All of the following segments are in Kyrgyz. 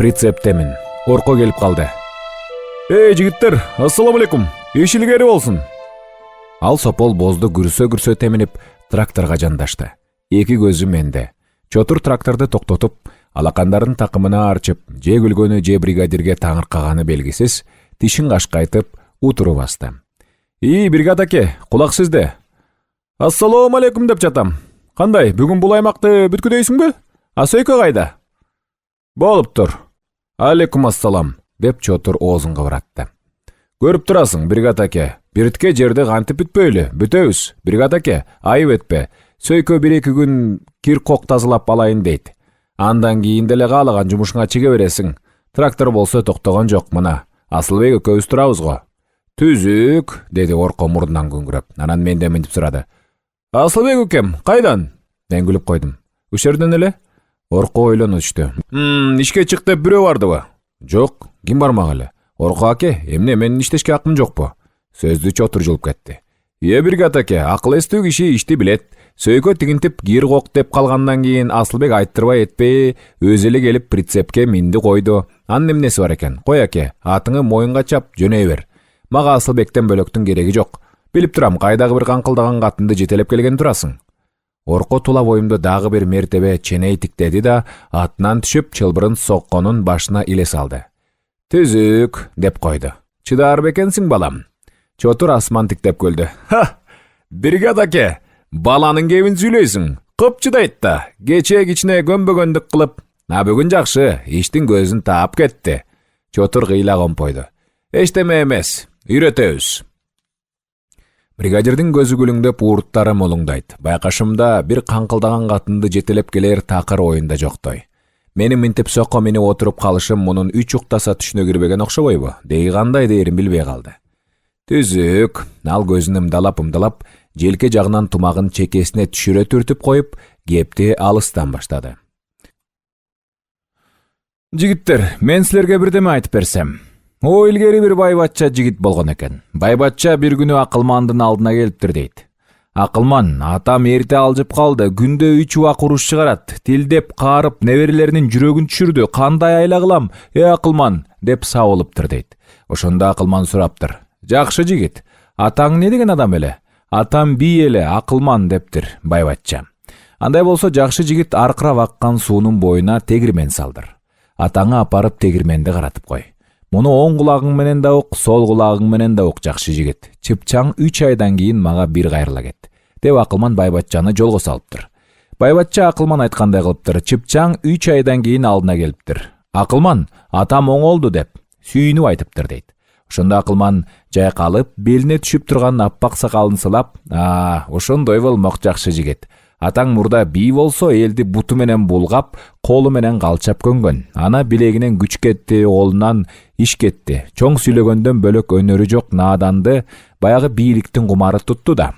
Прицептемин. Орко келип калды. Эй, жигиттер, ассаламу алейкум. Иш илгери болсун. Ал сопол бозду күрсө теминип тракторга жандашты. Эки көзү менде. Чотур тракторду токтотуп, алакандардын такымына арчып, же күлгөнү же бригадирге таңыркаганы белгисиз, тишин кашкайтып, утуруп басты. Бригада аке, кулак сизде. Ассаламу алейкум деп жатам. Кандай, бүгүн бул аймакты бүткүдөйсүңбү? Сөйкө кайда? Болуптур. Алейкум ассалам, деп чотур оозун кыбыратты. Көрүп турасың, бригада аке, биритке жерди кантип бүтпөйлү, бүтөбүз. Бригада аке, айып этпе. Сөйкө 1-2 күн кир кок тазалап алайын дейт. Андан кийин деле каалаган жумушуңа чиге бересиң. Трактор болсо токтогон жок, мына. Асылбек экөөбүз турабыз го. Түзүк, деди Орко мурдунан күңгүрөп. Анан менден мынтип сурады. Асылбек экем, кайдан? Мен күлүп койдум. Ушерден эле? Орко ойлонуп түштү. Ишке чык деп бирөө бардыбы? Жок, ким бармак эле? Орко аке, эмне менин иштешке акым жокпу? Сөздү чотур жулуп кетти. Бригада аке, акыл эстүү киши ишти билет. Сөйкө тигинтип кир кок деп калгандан кийин Асылбек айттырбай этпей, өзү эле келип прицепке минди койду. Анын эмнеси бар экен? Кой аке, атыңы моюнга чап, жөнөй бер. Мага Асылбектен бөлөктүн кереги жок. Билип турам, кайдагы бир каңкылдаган катынды жетелеп келген турасың. Орко тула боюмду дагы бир мертебе ченей тиктеди да, атынан түшүп, чылбырын сокконун башына иле салды. Түзүк, деп койду. Чыдар бекенсиң балам. Чотур асман тиктеп күлдү. Бригада аке, баланын кебин сүйлөйсүң. Кып чыдайт да, кечээ кичине көмбөгөндүк кылып, бүгүн жакшы, иштин көзүн таап кетти. Чотур кыйла компойду. Эчтеме эмес, үйрөтөбүз. Бригадирдин көзү күлүңдөп, уурттары молуңдайт. Байкашымда бир каңкылдаган катынды жетелеп келер такыр оюнда жоктой. Менин мынтип сокко минип отуруп калышым мунун 3 уктаса түшүнө кирбеген окшобойбу? Деги кандай дээрин билбей калды. Түзүк, ал көзүн ымдалап, желке жагынан тумагын чекесине түшүрө түртүп коюп, кепти алыстан баштады. Жигиттер, мен силерге бирдеме айтып берсем. Илгери бир байбатча жигит болгон экен. Байбатча бир күнү Акылмандын алдына келиптир дейт. Акылман, атам эрте алжып калды, күндө 3 убак уруш чыгарат. Тилдеп, каарып, неберелеринин жүрөгүн түшүрдү. Кандай айла кылам? Акылман, деп сабылыптыр дейт. Ошондо Акылман сураптыр. Жакшы жигит, атаң не деген адам эле? Атам бий эле, Акылман дептир байбатча. Андай болсо жакшы жигит аркырап аккан суунун боюна тегирмен салдыр. Атаңа апарып тегирменди каратып кой. Муну оң кулагың менен да ук, сол кулагың менен да ук, жакшы жигит. Чыпчаң 3 айдан кийин мага бир кайрыла кет. Деп Акылман байбатчаны жолго салыптыр. Байбатча Акылман айткандай кылыптыр. Чыпчаң 3 айдан кийин алдына келиптир. Акылман, атам оңолду деп сүйүнүп айтыптыр дейт. Ошондо Акылман жайкалып, белине түшүп турган аппак сакалын сылап, ошондой болмок жакшы жигит. Атаң мурда бий болсо элди буту менен булгап, колу менен калчап көнгөн. Ана билегинен күч кетти, колунан иш кетти. Чоң сүйлөгөндөн бөлөк өнөрү жок нааданды баягы бийликтин кумары тутту да.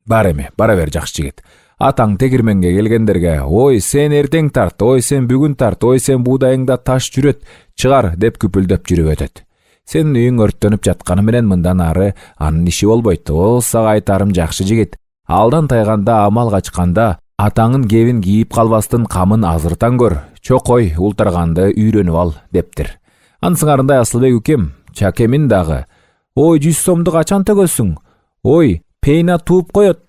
Бара бер жакшы жигит. Атаң тегирменге келгендерге, сен эртең тарт, сен бүгүн тарт, сен буудайыңда таш жүрөт, чыгар деп күпүлдөп жүрүп өтөт. Сен үйүң өрттөнүп жатканы менен мындан ары анын иши болбойт. Сага айтарым жакшы жигит. Алдан тайганда, амал качканда, атаңын кебин кийип калбастын камын азыртан көр. Чокой ултарганды үйрөнүп ал, дептир. Ансыңарындай Асылбек укем, чакемин дагы. 100 сомду качан төгөсүң? Пейна тууп коет.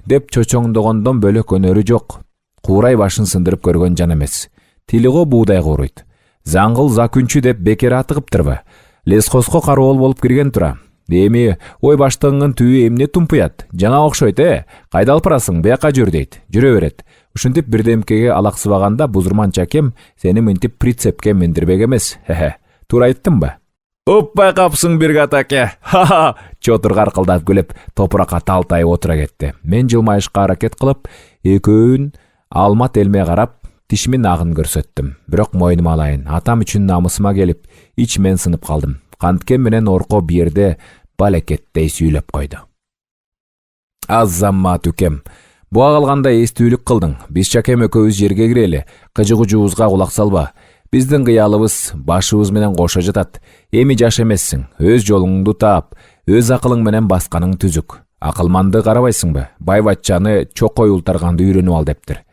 Деп чочоңдогондон бөлөк өнөрү жок. Куурай башын сындырып көргөн жан эмес. Тилиго буудай кууруйт. Заңгыл закүнчү деп бекер атыгыптырбы? Лесхозго кароол болуп кирген тура. Эми баштыгыңын түбү эмне тумпуят? Жана окшойт, кайда алып барасың? Бияка жүр дейт. Жүрө берет. Ушинтип бирдемкеге алаксыбаганда бузурман чакем сени мынтип прицепке миндирбек эмес. Туура айттымбы? Уппай капсың бригада аке. Чотур каркылдап күлүп, топуракка талтайып отура кетти. Мен жылмайышка аракет кылып, экөөнүн алма телме карап, тишимин агын көрсөттүм. Бирок мойнума алайын. Атам үчүн намысыма келип, ичимен сынып калдым. Канткен менен Орко бирде балекеттей сүйлөп койду. Азамат укем, буга калганда эстүүлүк кылдың. Биз чакем экөөбүз жерге кирели, кыжыгуужубузга кулак салба. Биздин кыялыбыз башыбыз менен кошо жатат. Эми жаш эмессиң, өз жолуңду таап, өз акылың менен басканың түзүк. Акылманды карабайсыңбы? Байбатчаны чокой ултарганды үйрөнүп ал дептир.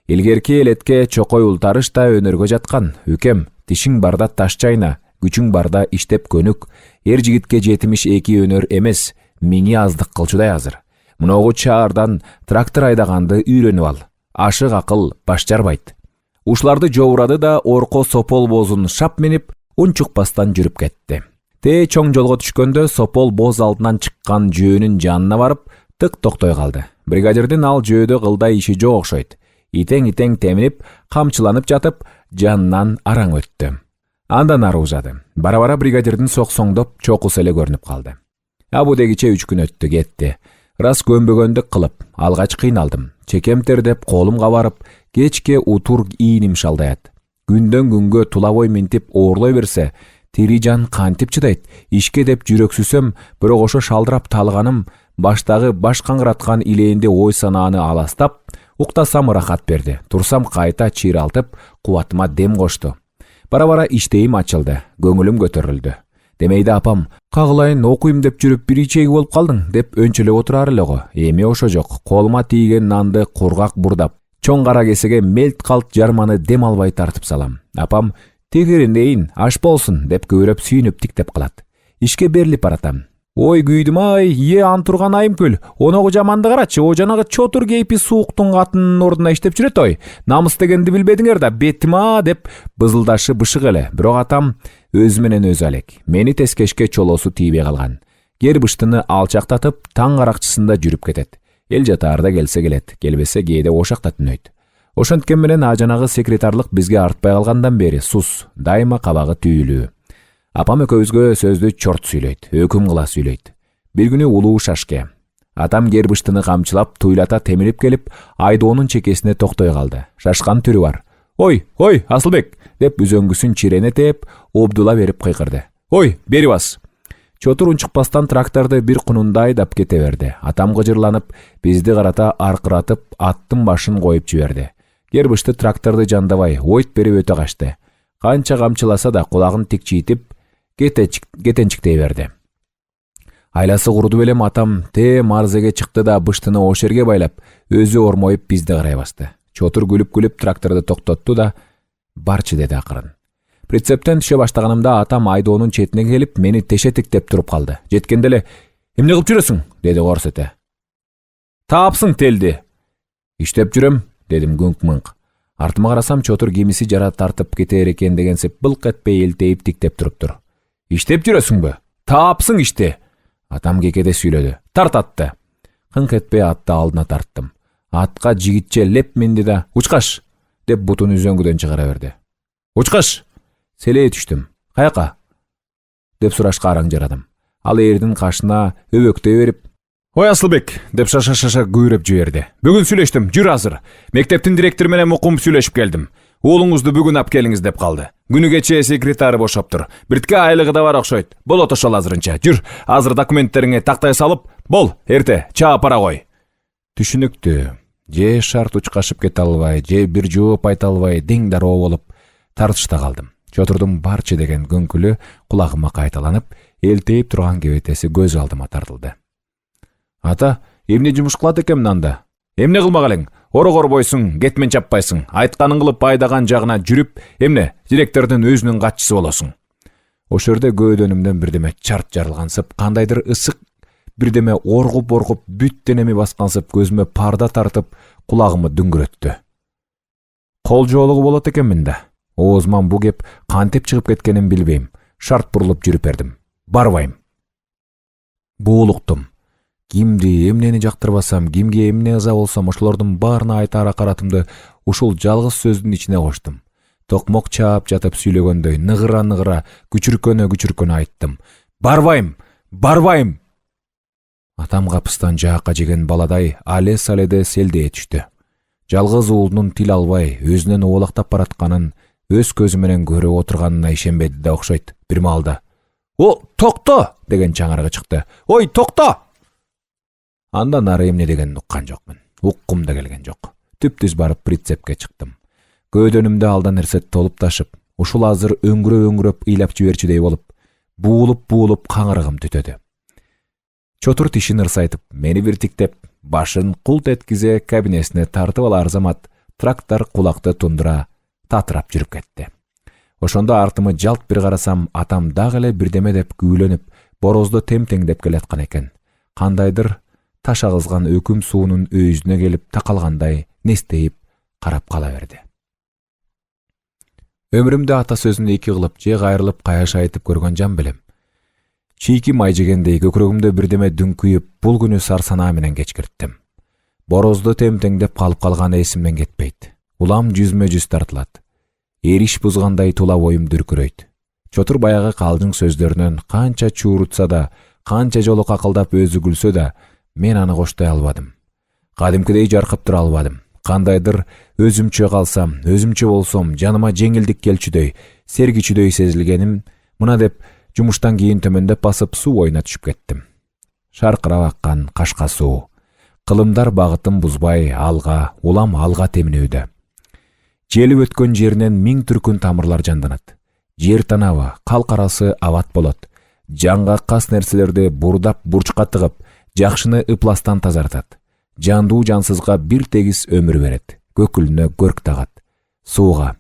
Илгерки элетке чокой ултарыш да өнөргө жаткан. Үкем, тишиң барда таш чайна, күчүң барда иштеп көнүк. Эр жигитке жетимиш эки өнөр эмес, миңи аздык кылчудай азыр. Мыногу чаардан трактор айдаганды үйрөнүп ал. Ашык акыл баш жарбайт. Ушуларды жобурады да орко сопол бозун шап минип, унчукпастан жүрүп кетти. Те чоң жолго түшкөндө сопол боз алдынан чыккан жөөнүн жанына барып, тык токтой калды. Бригадирдин ал жөөдө кылдай иши жок окшойт. Итең теминип, камчыланып жатып, жанынан араң өттү. Андан ары узады. Бара-бара бригадирдин соксоңдоп чокусу эле көрүнүп калды. Абудегиче 3 күн өттү, кетти. Рас көнбөгөндүк кылып, алгач кыйналдым. Чекем тердеп, колум кабарып, кечке утур ийиним шалдаят. Күндөн күнгө тулабой минтип оорлой берсе, тири жан кантип чыдайт? Ишке деп жүрөксүсөм, бирок ошо шалдырап талганым, баштагы баш каңгыраткан илээнде ой санааны аластап, уктасам ырахат берди. Турсам кайта чыйралтып, кубатыма дем кошту. Бара-бара иштейим ачылды, көңүлүм көтөрүлдү. Демейди апам, кагылайын окуйм деп жүрүп бир ичеги болуп калдың деп өнчөлөп отурар эле го. Эми ошо жок. Колума тийген нанды кургак бурдап, чоң кара кесеге мелт калт жарманы дем албай тартып салам. Апам, тегеринейин, аш болсун деп көбүрөп сүйүнүп тиктеп калат. Ишке берилип баратам. Ой күйдүм ай, антурган айымкүл. Оногу жаманды карачы, о жанагы чотур кейпи сууктун катынын ордуна иштеп жүрөт ой. Намыс дегенди билбедиңер да, бетима деп бызылдашы бышык эле. Бирок атам өзү менен өзү алек. Мени тескешке чолосу тийбей калган. Гер быштыны алчактатып, таң каракчысында жүрүп кетет. Эл жатаарда келсе келет, келбесе кээде ошакта түнөйт. Ошенткен менен ажанагы секретарлык бизге артпай калгандан бери сус, дайыма кабагы түйүлүү. Апам экөөбүзгө сөздү чорт сүйлөйт, өкүм кыла сүйлөйт. Бир күнү улуу шашке. Атам гербыштыны камчылап, туйлата темирип келип, айдоонун чекесине токтой калды. Шашкан түрү бар. Ой, Асылбек, деп үзөңгүсүн чирене тээп, обдула берип кыйкырды. Ой, бери бас. Чотур унчукпастан тракторду бир кунунда айдап кете берди. Атам кыжырланып, бизди карата аркыратып, аттын башын коюп жиберди. Гербышты тракторду жандабай, ойт берип өтө качты. Канча камчыласа да кулагын тикчийтип, кетенчиктей берди. Айласы куруду белем атам марзеге чыкты да быштыны ош жерге байлап, өзү ормоюп бизди карай басты. Чотур күлүп тракторду токтотту да, барчы деди акырын. Прицептен түшө баштаганымда атам айдоонун четине келип, мени теше тиктеп туруп калды. Жеткенде эле, эмне кылып жүрөсүң? Деди корсете. Таапсың телди. Иштеп жүрөм, дедим гүңк-мыңк. Артыма карасам, чотур кимиси жара тартып кетер экен дегенсип былк этпей элтейип тиктеп туруптур. Иштеп жүрөсүңбү? Таапсың иште. Атам кекеде сүйлөдү. Тарт атты. Кыңк этпей атты алдына тарттым. Атка жигитче леп минди да, учкаш, деп бутун үзөңгүдөн чыгара берди. Учкаш! Селее түштүм. Каяка? Деп сурашка араң жарадым. Ал эрдин кашына өбөктөй берип, Ой Асылбек, деп шаша күйрөп жиберди. Бүгүн сүйлөштүм, жүр азыр. Мектептин директору менен мукум сүйлөшүп келдим. Уулуңузду бүгүн ап келиңиз деп калды. Күнү кечээ секретары бошоптур. Биртке айлыгы да бар окшойт. Болот ошол азырынча. Жүр, азыр документтериңе тактай салып, бол, эрте чаа пара кой. Түшүнүктүү. Же шарт учкашып кете албай, же бир жооп айта албай, дең дароо болуп тартышта калдым. Чотурдун барчы деген гөңкүлү кулагыма кайталанып, элтейип турган кебетеси көз алдыма тартылды. Ата, эмне жумуш кылат экенмин анда? Эмне кылмак элең? Орогор бойсуң, кетмен чаппайсың. Айтканын кылып айдаган жагына жүрүп, эмне директордун өзүнүн катчысы болосуң. Ошол жерде көөдөнүмдөн бирдеме чарт жарылгансып, кандайдыр ысык бирдеме оргуп, бүт денеми баскансып, көзүмө парда тартып, кулагымы дүңгүрөттү. Кол жоолугу болот экенмин да. Оозуман бу кеп кантип чыгып кеткенин билбейм. Шарт бурулуп жүрүп бердим. Барбайм. Буулуктум. Кимди, эмнени жактырбасам, кимге эмне ыза болсом, ошолордун баарына айтаар акаратымды ушул жалгыз сөздүн ичине коштум. Токмок чаап жатып сүйлөгөндөй ныгыра, күчүркөнө айттым. Барбайм! Атам капыстан жаакка жеген баладай але-саледе селдее түштү. Жалгыз уулунун тил албай, өзүнөн оолактап баратканын өз көзү менен көрүп отурганына ишенбеди да окшойт. Бир маалда «О, токто!» деген чаңырыгы чыкты. «Ой, токто!» Андан ары эмне дегенин уккан жокмун. Уккум да келген жок. Түп-түз барып прицепке чыктым. Көөдөнүмдө алдан эрсет толуп ташып, ушул азыр өңгүрөп ыйлап жиберчүдөй болуп, буулуп каңырыгым түтөдү. Чотур тишин ырсайтып, мени бир тиктеп, башын култ эткизе кабинесине тартып алар замат трактор кулакты тундура татырап жүрүп кетти. Ошондо артымы жалт бир карасам, атам дагы эле бирдеме деп күйүлөнүп, борозду темтеңдеп келаткан экен. Кандайдыр таш агызган өкүм суунун өйүзүнө келип такалгандай нестейип карап кала берди. Өмүрүмдө ата сөзүн эки кылып же кайрылып каяш айтып көргөн жан белем. Чийки май жегендей көкүрөгүмдө бирдеме дүңкүйүп, бул күнү сарсанаа менен кечкирттим. Борозду темтеңдеп калып калганы эсимден кетпейт. Улам жүзмө жүз тартылат. Эриш бузгандай тула боюм дүркүрөйт. Чотур баягы калжың сөздөрүнөн канча чуурутса да, канча жолу какылдап өзү күлсө да, мен аны коштой албадым. Кадимкидей жаркып тура албадым. Кандайдыр өзүмчө калсам, өзүмчө болсом, жаныма жеңилдик келчүдөй, сергичүдөй сезилгеним, мына деп жумуштан кийин төмөндөп басып суу боюна түшүп кеттим. Шаркырап аккан кашка суу. Кылымдар багытын бузбай алга, улам алга теминүүдө. Желип өткөн жеринен миң түркүн тамырлар жанданат. Жер танабы, калк арасы абат болот. Жанга кас нерселерди бурдап бурчка тыгып, жакшыны ыпластан тазартат. Жандуу жансызга бир тегиз өмүр берет. Көкүлүнө көрк тагат. Сууга.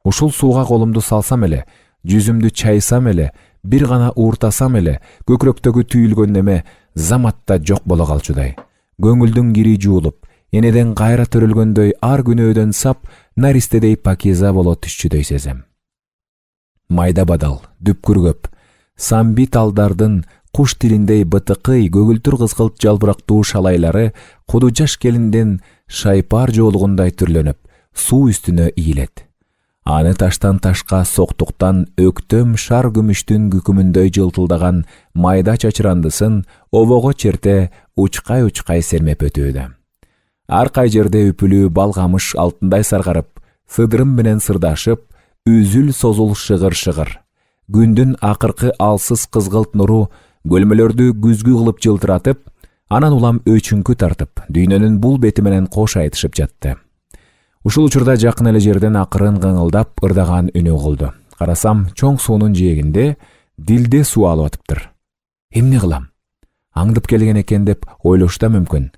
Ушул сууга колумду салсам эле, жүзүмдү чайсам эле, бир гана ууртасам эле, көкүрөктөгү түйүлгөн неме заматта жок боло калчудай. Көңүлдүн кири жуулуп, энеден кайра төрөлгөндөй ар күнөөдөн сап, наристедей пакиза боло түшчүдөй сезем. Майда бадал, дүпкүргөп, самби талдардын куш тилиндей бытыкый көгүлтүр кызгылт жалбырактуу шалайлары куду жаш келинден шайпар жоолугундай түрлөнүп, суу үстүнө ийилет. Аны таштан ташка соктуктан өктөм шар күмүштүн күкүмүндөй жылтылдаган майда чачырандысын обого черте учкай сермеп өтүүдө. Ар кай жерде үпүлүү балгамыш алтындай саргарып, сыдырым менен сырдашып, үзүл созул шыгыр. Күндүн акыркы алсыз кызгылт нуру бөлмөлөрдү күзгү кылып жылтыратып, анан улам өчүңкү тартып, дүйнөнүн бул бети менен кош айтышып жатты. Ушул учурда жакын эле жерден акырын кыңылдап ырдаган үнү угулду. Карасам, чоң суунун жээгинде Дилде суу алып атыптыр. Эмне кылам? Аңдып келген экен деп ойлошу да мүмкүн.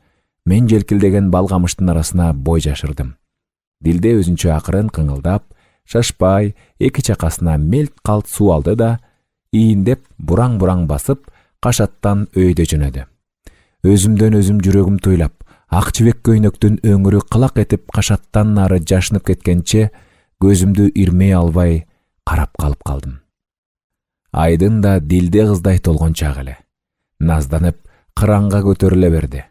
Мен желкилдеген балгамыштын арасына бой жашырдым. Дилде өзүнчө акырын кыңылдап, шашпай, эки чакасына мелт калт суу алды да, ийиндеп бураң басып, кашаттан өйдө жөнөдү. Өзүмдөн өзүм жүрөгүм туйлап, ак чибек көйнөктүн өңүрү кылак этип кашаттан нары жашынып кеткенче, көзүмдү ирмей албай карап калып калдым. Айдын да Дилде кыздай толгон чак эле. Назданып, кыранга көтөрүлө берди.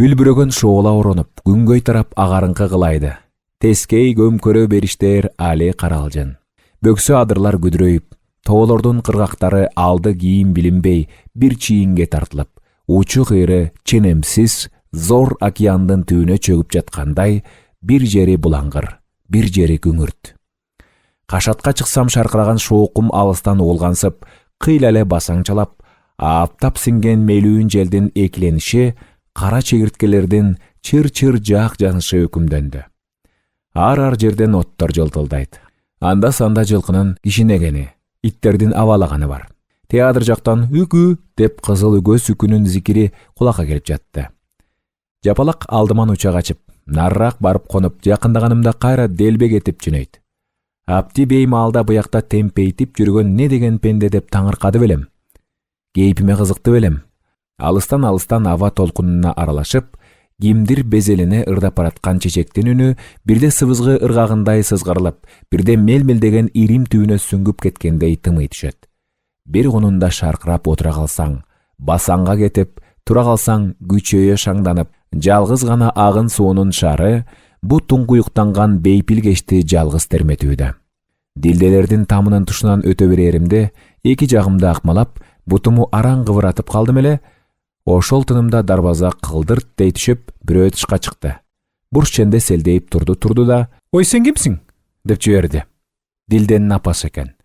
Үлбүрөгөн шоола оронуп, күнгөй тарап агарыңкы кылайды. Тескей көмкөрө бериштер али каралжын. Бөксө адырлар күдүрөйүп, тоолордун кыргактары алды кийим билинбей бир чийинге тартылып, учу кыйры ченемсиз зор океандын түбүнө чөгүп жаткандай, бир жери булаңгыр, бир жери күңүрт. Кашатка чыксам шаркыраган шоокум алыстан угулгансып, кыйла эле басаңчалап, аптап синген мелүүн желдин экилениши, кара чегирткелердин чыр-чыр жаак жанышы өкүмдөндү. Ар жерден оттор жылтылдайт. Анда санда жылкынын кишинегени, иттердин абалаганы бар. Театр жактан үкү деп кызыл үгөз үкүнүн зикири кулакка келип жатты. Жапалак алдыман уча качып, нарыраак барып конуп, жакындаганымда кайра делбек этип жөнөйт. Апти беймаалда буякта темпейтип жүргөн не деген пенде деп таңыркады белем. Кейпиме кызыкты белем. Алыстан аба толкунуна аралашып, кимдир безелине ырдап бараткан чечектин үнү бирде сыбызгы ыргагындай сызгарылып, бирде мелмелдеген ирим түбүнө сүңгүп кеткендей тымый түшөт. Бир конунда шаркырап отура калсаң, басаңга кетип, тура калсаң күчөйө шаңданып, жалгыз гана агын суунун шары бу туңкуюктанган бейпилгечти жалгыз терметүүдө. Дилделердин тамынын тушунан өтө береримде, эки жагымда акмалап, бутуму араң кыбыратып калдым эле. Ошол тынымда дарбаза кылдырт дей түшүп, бирөө тышка чыкты. Бурченде селдейип турду да, "Ой, сен кимсиң?" деп жиберди. Дилденин апасы экен.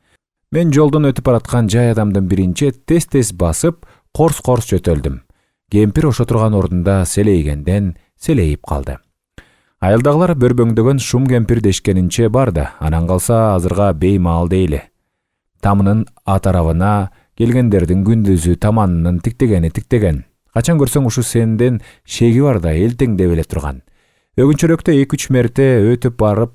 Мен жолдон өтүп бараткан жай адамдын биринчи тез басып, корс жөтөлдүм. Кемпир ошо турган ордунда селейгенден селейип калды. Айылдагылар бөрбөңдөгөн шум кемпир дешкенинче барды, анан калса азырга беймаал дейли. Тамынын атарабына келгендердин күндүзү таманынын тиктеген. Качан көрсөң ушу сенден шеги бар да элтеңдеп эле турган. Өгүнчөрөктө 2-3 мерте өтүп барып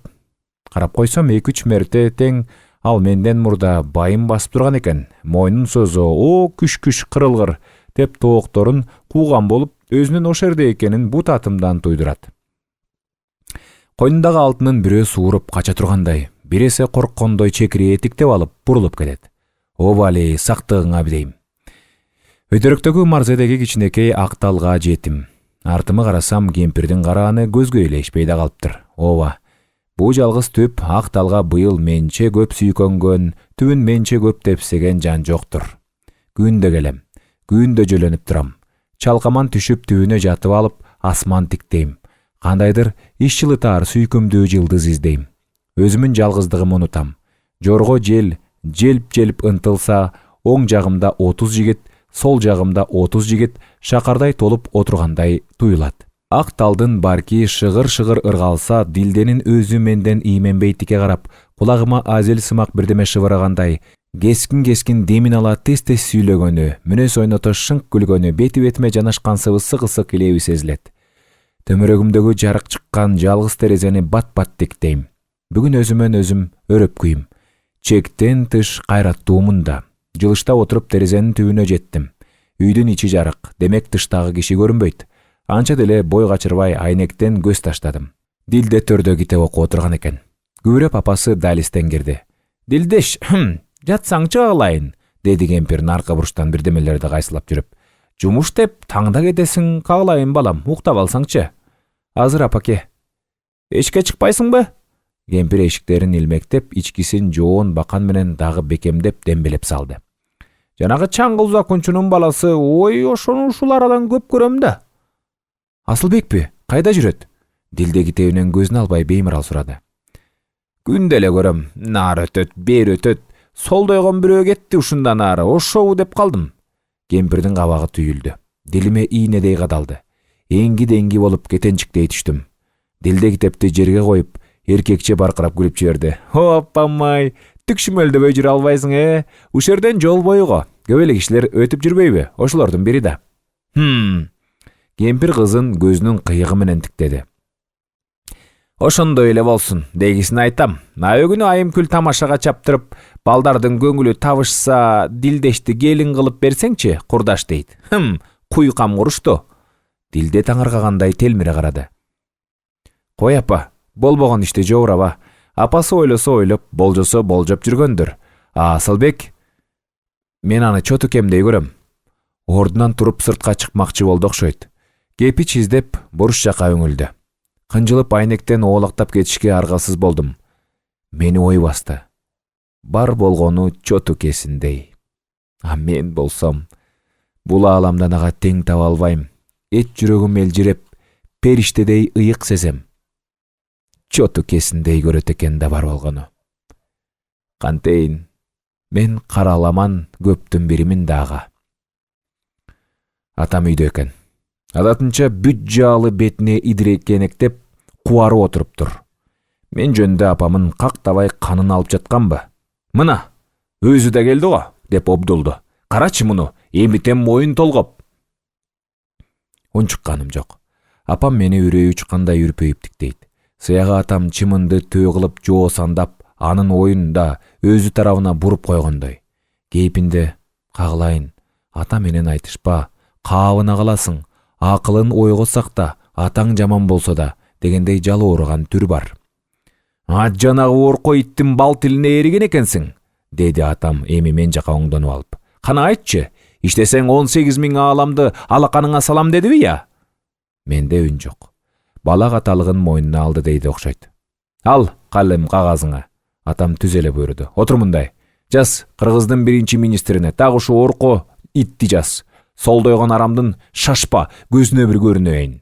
карап койсом 2-3 мерте тең ал менден мурда байым басып турган экен. Мойнун созо, о күш кырылгыр деп тоокторун кууган болуп, өзүнүн ошол жерде экенин бут атымдан туйдурат. Койнундагы алтынын бирөө сууруп кача тургандай, биресе корккондой чекири этиктеп алып бурулуп кетет. Обали, сактыгыңа дейм. Өйдөрөктөгү марзедеги кичинекей ак талга жетим. Артымы карасам, кемпирдин карааны көзгө илешпей да калыптыр. Ооба, бул жалгыз түп ак талга быйыл менче көп сүйкөнгөн, түбүн менче көп тепсеген жан жоктур. Күндө келем, күндө жөлөнүп турам. Чалкаман түшүп түбүнө жатып алып, асман тиктейм. Кандайдыр иш жылытаар сүйкүмдүү жылдыз издейм. Өзүмүн жалгыздыгымды унутам. Жорго жел желп ынтылса, оң жагымда 30 жигит, сол жагымда 30 жигит шакардай толуп отургандай туюлат. Ак талдын барки шыгыр ыргалса, Дилденин өзү менден ийменбейтикке карап, кулагыма азел сымак бирдеме шыбырагандай, кескин демин ала тез сүйлөгөнү, мүнөз ойното шыңк күлгөнү, бети-бетиме жанашкансыбы ысык илеби сезилет. Төмөрөгүмдөгү жарык чыккан жалгыз терезени бат тиктейм. Бүгүн өзүмөн өзүм өрөп күйүм. Чектен тыш кайраттуумун да. Жылышта отуруп терезенин түбүнө жеттим. Үйдүн ичи жарык, демек тыштагы киши көрүнбөйт. Анча деле бой качырбай айнектен көз таштадым. Дилде төрдө китеп окуп отурган экен. Күбүрөп апасы далистен кирди. «Дилдеш, жатсаңчы каалайын», деди кемпир наркы буруштан бирдемелерди кайсылап жүрүп. «Жумуш деп таңда кетесиң, каалайын балам, уктап алсаңчы». «Азыр апаке». «Эшикке чыкпайсыңбы?» Кемпир эшиктерин илмектеп, ичкисин жоон бакан менен дагы бекемдеп дембелеп салды. «Жанагы чаңгыл закончунун баласы, ой, ошону ушул арадан көп көрөм да». «Асылбекпи? Кайда жүрөт?» Дилде китебинен көзүн албай беймарал сурады. «Күндө эле көрөм, нары өтөт, бери өтөт. Солдойгон бирөө кетти ушундан ары, ошобу деп калдым». Кемпирдин кабагы түйүлдү. Дилиме ийнедей кадалды. Энги болуп кетенчиктей түштүм. Дилде китепти жерге коюп, эркекче баркырап күлүп жиберди. «Оппамай, түкшүмөлдөбөй жүрө албайсың, Ушул жерден жол боюго көп эле кишилер өтүп жүрбөйбү? Ошолордун бири да». Кемпир кызын көзүнүн кыйыгы менен тиктеди. «Ошондой эле болсун, дегисин айтам. Өкүнү айымкүл тамашага чаптырып, балдардын көңүлү табышса, Дилдешти келин кылып берсеңчи, курдаш дейт. Куйкам курушту». Дилде таңыркагандай телмире карады. «Кой апа, болбогон ишти жобураба. Апасы ойлосо ойлоп, болжосо болжоп жүргөндүр. Асылбек, мен аны чоту кемдей көрөм». Ордунан туруп сыртка чыкмакчы болду окшойт. Кепич издеп буруш жака өңүлдү. Кынжылып айнектен оолактап кетишке аргасыз болдум. Мени ой басты. Бар болгону чоту кесиндей. А мен болсом, бул ааламдан ага тең таба албайм. Эт жүрөгүм элжиреп, периштедей ыйык сезем. Чоту кесиндей көрөт экен да бар болгону. Кантейин, мен караламан көптүн биримин дагы. Атам үйдө экен. Адатынча бүт жаалы бетине идирекенектеп кубарып отуруптур. Мен жөндө апамын кактабай канын алып жатканбы? «Мына, өзү да келди го», деп обдулду. «Карачы муну, эмитем моюн толгоп». Унчукканым жок. Апам мени үрөйү учкандай үрпөйүп тиктейт. Сыягы атам чымынды төө кылып жоо сандап, анын оюн да өзү тарабына буруп койгондой. Кейпинде кагылайын, ата менен айтышпа, каабына каласың, акылын ойго сакта, атаң жаман болсо да, дегендей жалоорган түр бар. «Жанагы орко иттин бал тилине эриген экенсиң», деди атам эми мен жака оңдонуп алып. «Кана айтчы, иштесең 18 000 ааламды алаканыңа салам дедиби я?» Менде үн жок. Бала каталыгын мойнуна алды дейди окшойт. «Ал калем кагазыңа». Атам түз эле буйруду. «Отур мындай. Жаз Кыргыздын биринчи министрине, так ушу орко итти жаз. Солдойгон арамдын шашпа, көзүнө бир көрүнөйүн».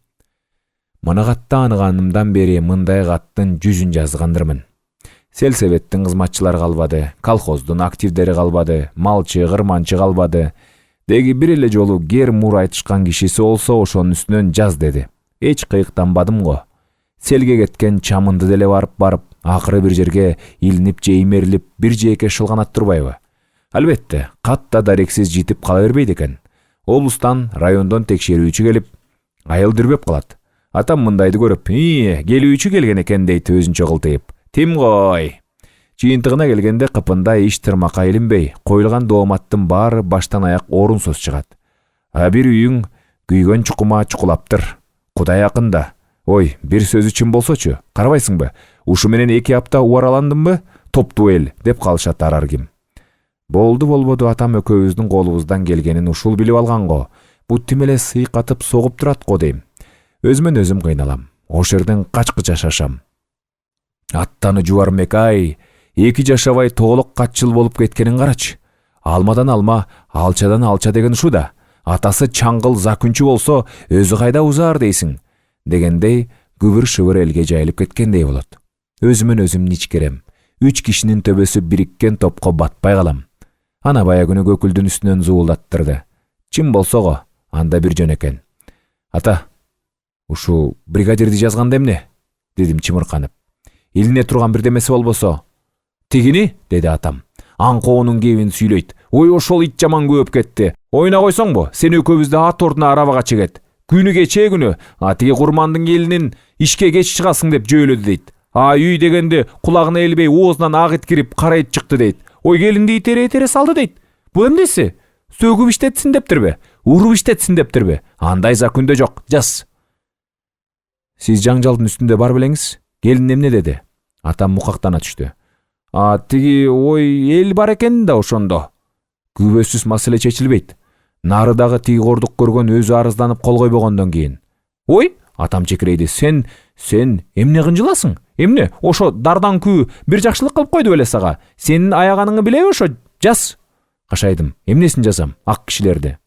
Мына катта аныганымдан бери мындай каттын 100-ün жазгандырмын. Сельсоветтин кызматчылары калбады, колхоздун активдери калбады, малчы, кырманчы калбады. Деги бир эле жолу гер мур айтышкан кишиси болсо ошонун үстүнөн жаз деди. Эч кыйыктанбадым го. Селге кеткен чамынды деле барып, акыры бир жерге илинип же имерилип бир жээкке шылганат турбайбы? Албетте, катта дарексиз житип кала бербейт экен. Облустан, райондон текшерүүчү келип, айыл дүрбөп калат. Атам мындайды көрүп, келүүчү келген экен дейт өзүнчө кылтыйып. Тим кой. Жыйынтыгына келгенде кыпында иш тырмакка илинбей, коюлган дооматтын баары баштан аяк орунсуз чыгат. А бир үйүң күйгөн чукума чукулаптыр. Кудай акында. Ой, бир сөзү чын болсочу, карабайсыңбы? Ушу менен 2 апта убараландымбы? Топтуу эл деп калышат арар ким. Болду болбоду атам экөөбүздүн колубуздан келгенин ушул билип алган го. Бу тим эле сыйкатып согуп турат го дейм. Өзүмөн өзүм кыйналам. Ош жерден качкы жашашам. Аттаны жубарым ай. 2 жашабай тоголок кач жыл болуп кеткенин карачы. Алмадан алма, алчадан алча деген ушу да. Атасы чаңгыл закүнчү болсо, өзү кайда узаар дейсиң. Дегендей күбүр шыбыр элге жайылып кеткендей болот. Өзүмөн өзүм ничкерем. 3 кишинин төбөсү бириккен топко батпай калам. Ана бая күнү көкүлдүн үстүнөн зуулаттырды. Чын болсо го, анда бир жөн экен. Ата, ушу бригадирди жазганда эмне? Дедим чымырканып. Илине турган бирдемеси болбосо. Тигини, деди атам. Аңкоонун кебин сүйлөйт. Ой, ошол ит жаман көөп кетти. Ойна койсоңбу, сен экөөбүздү ат ордуна арабага чегет. Күнү кечээ күнү, тиги курмандын келинин ишке кеч чыгасың деп жөөлөдү дейт. Үй дегенде кулагына элбей оозунан ак ит кирип кара ит чыкты дейт. Ой, келинди итере салды дейт. Бул эмнеси? Сөгүп иштетсин дептирби? Уруп иштетсин дептирби? Андай закүндө жок, жаз. Сиз жаңжалдын үстүндө бар белеңиз? Келин эмне деди? Атам мукактана түштү. Тиги эл бар экен да ошондо. Күбөсүз маселе чечилбейт. Нарыдагы тиги кордук көргөн өзү арызданып кол койбогондон кийин. Ой, атам чекирейди. Сен эмне кынжыласың? Эмне? Ошо дардан күү бир жакшылык кылып койду беле сага. Сенин аяганыңы билеби ошо? Жаз. Кашайдым. Эмнесин жазам? Ак кишилерди.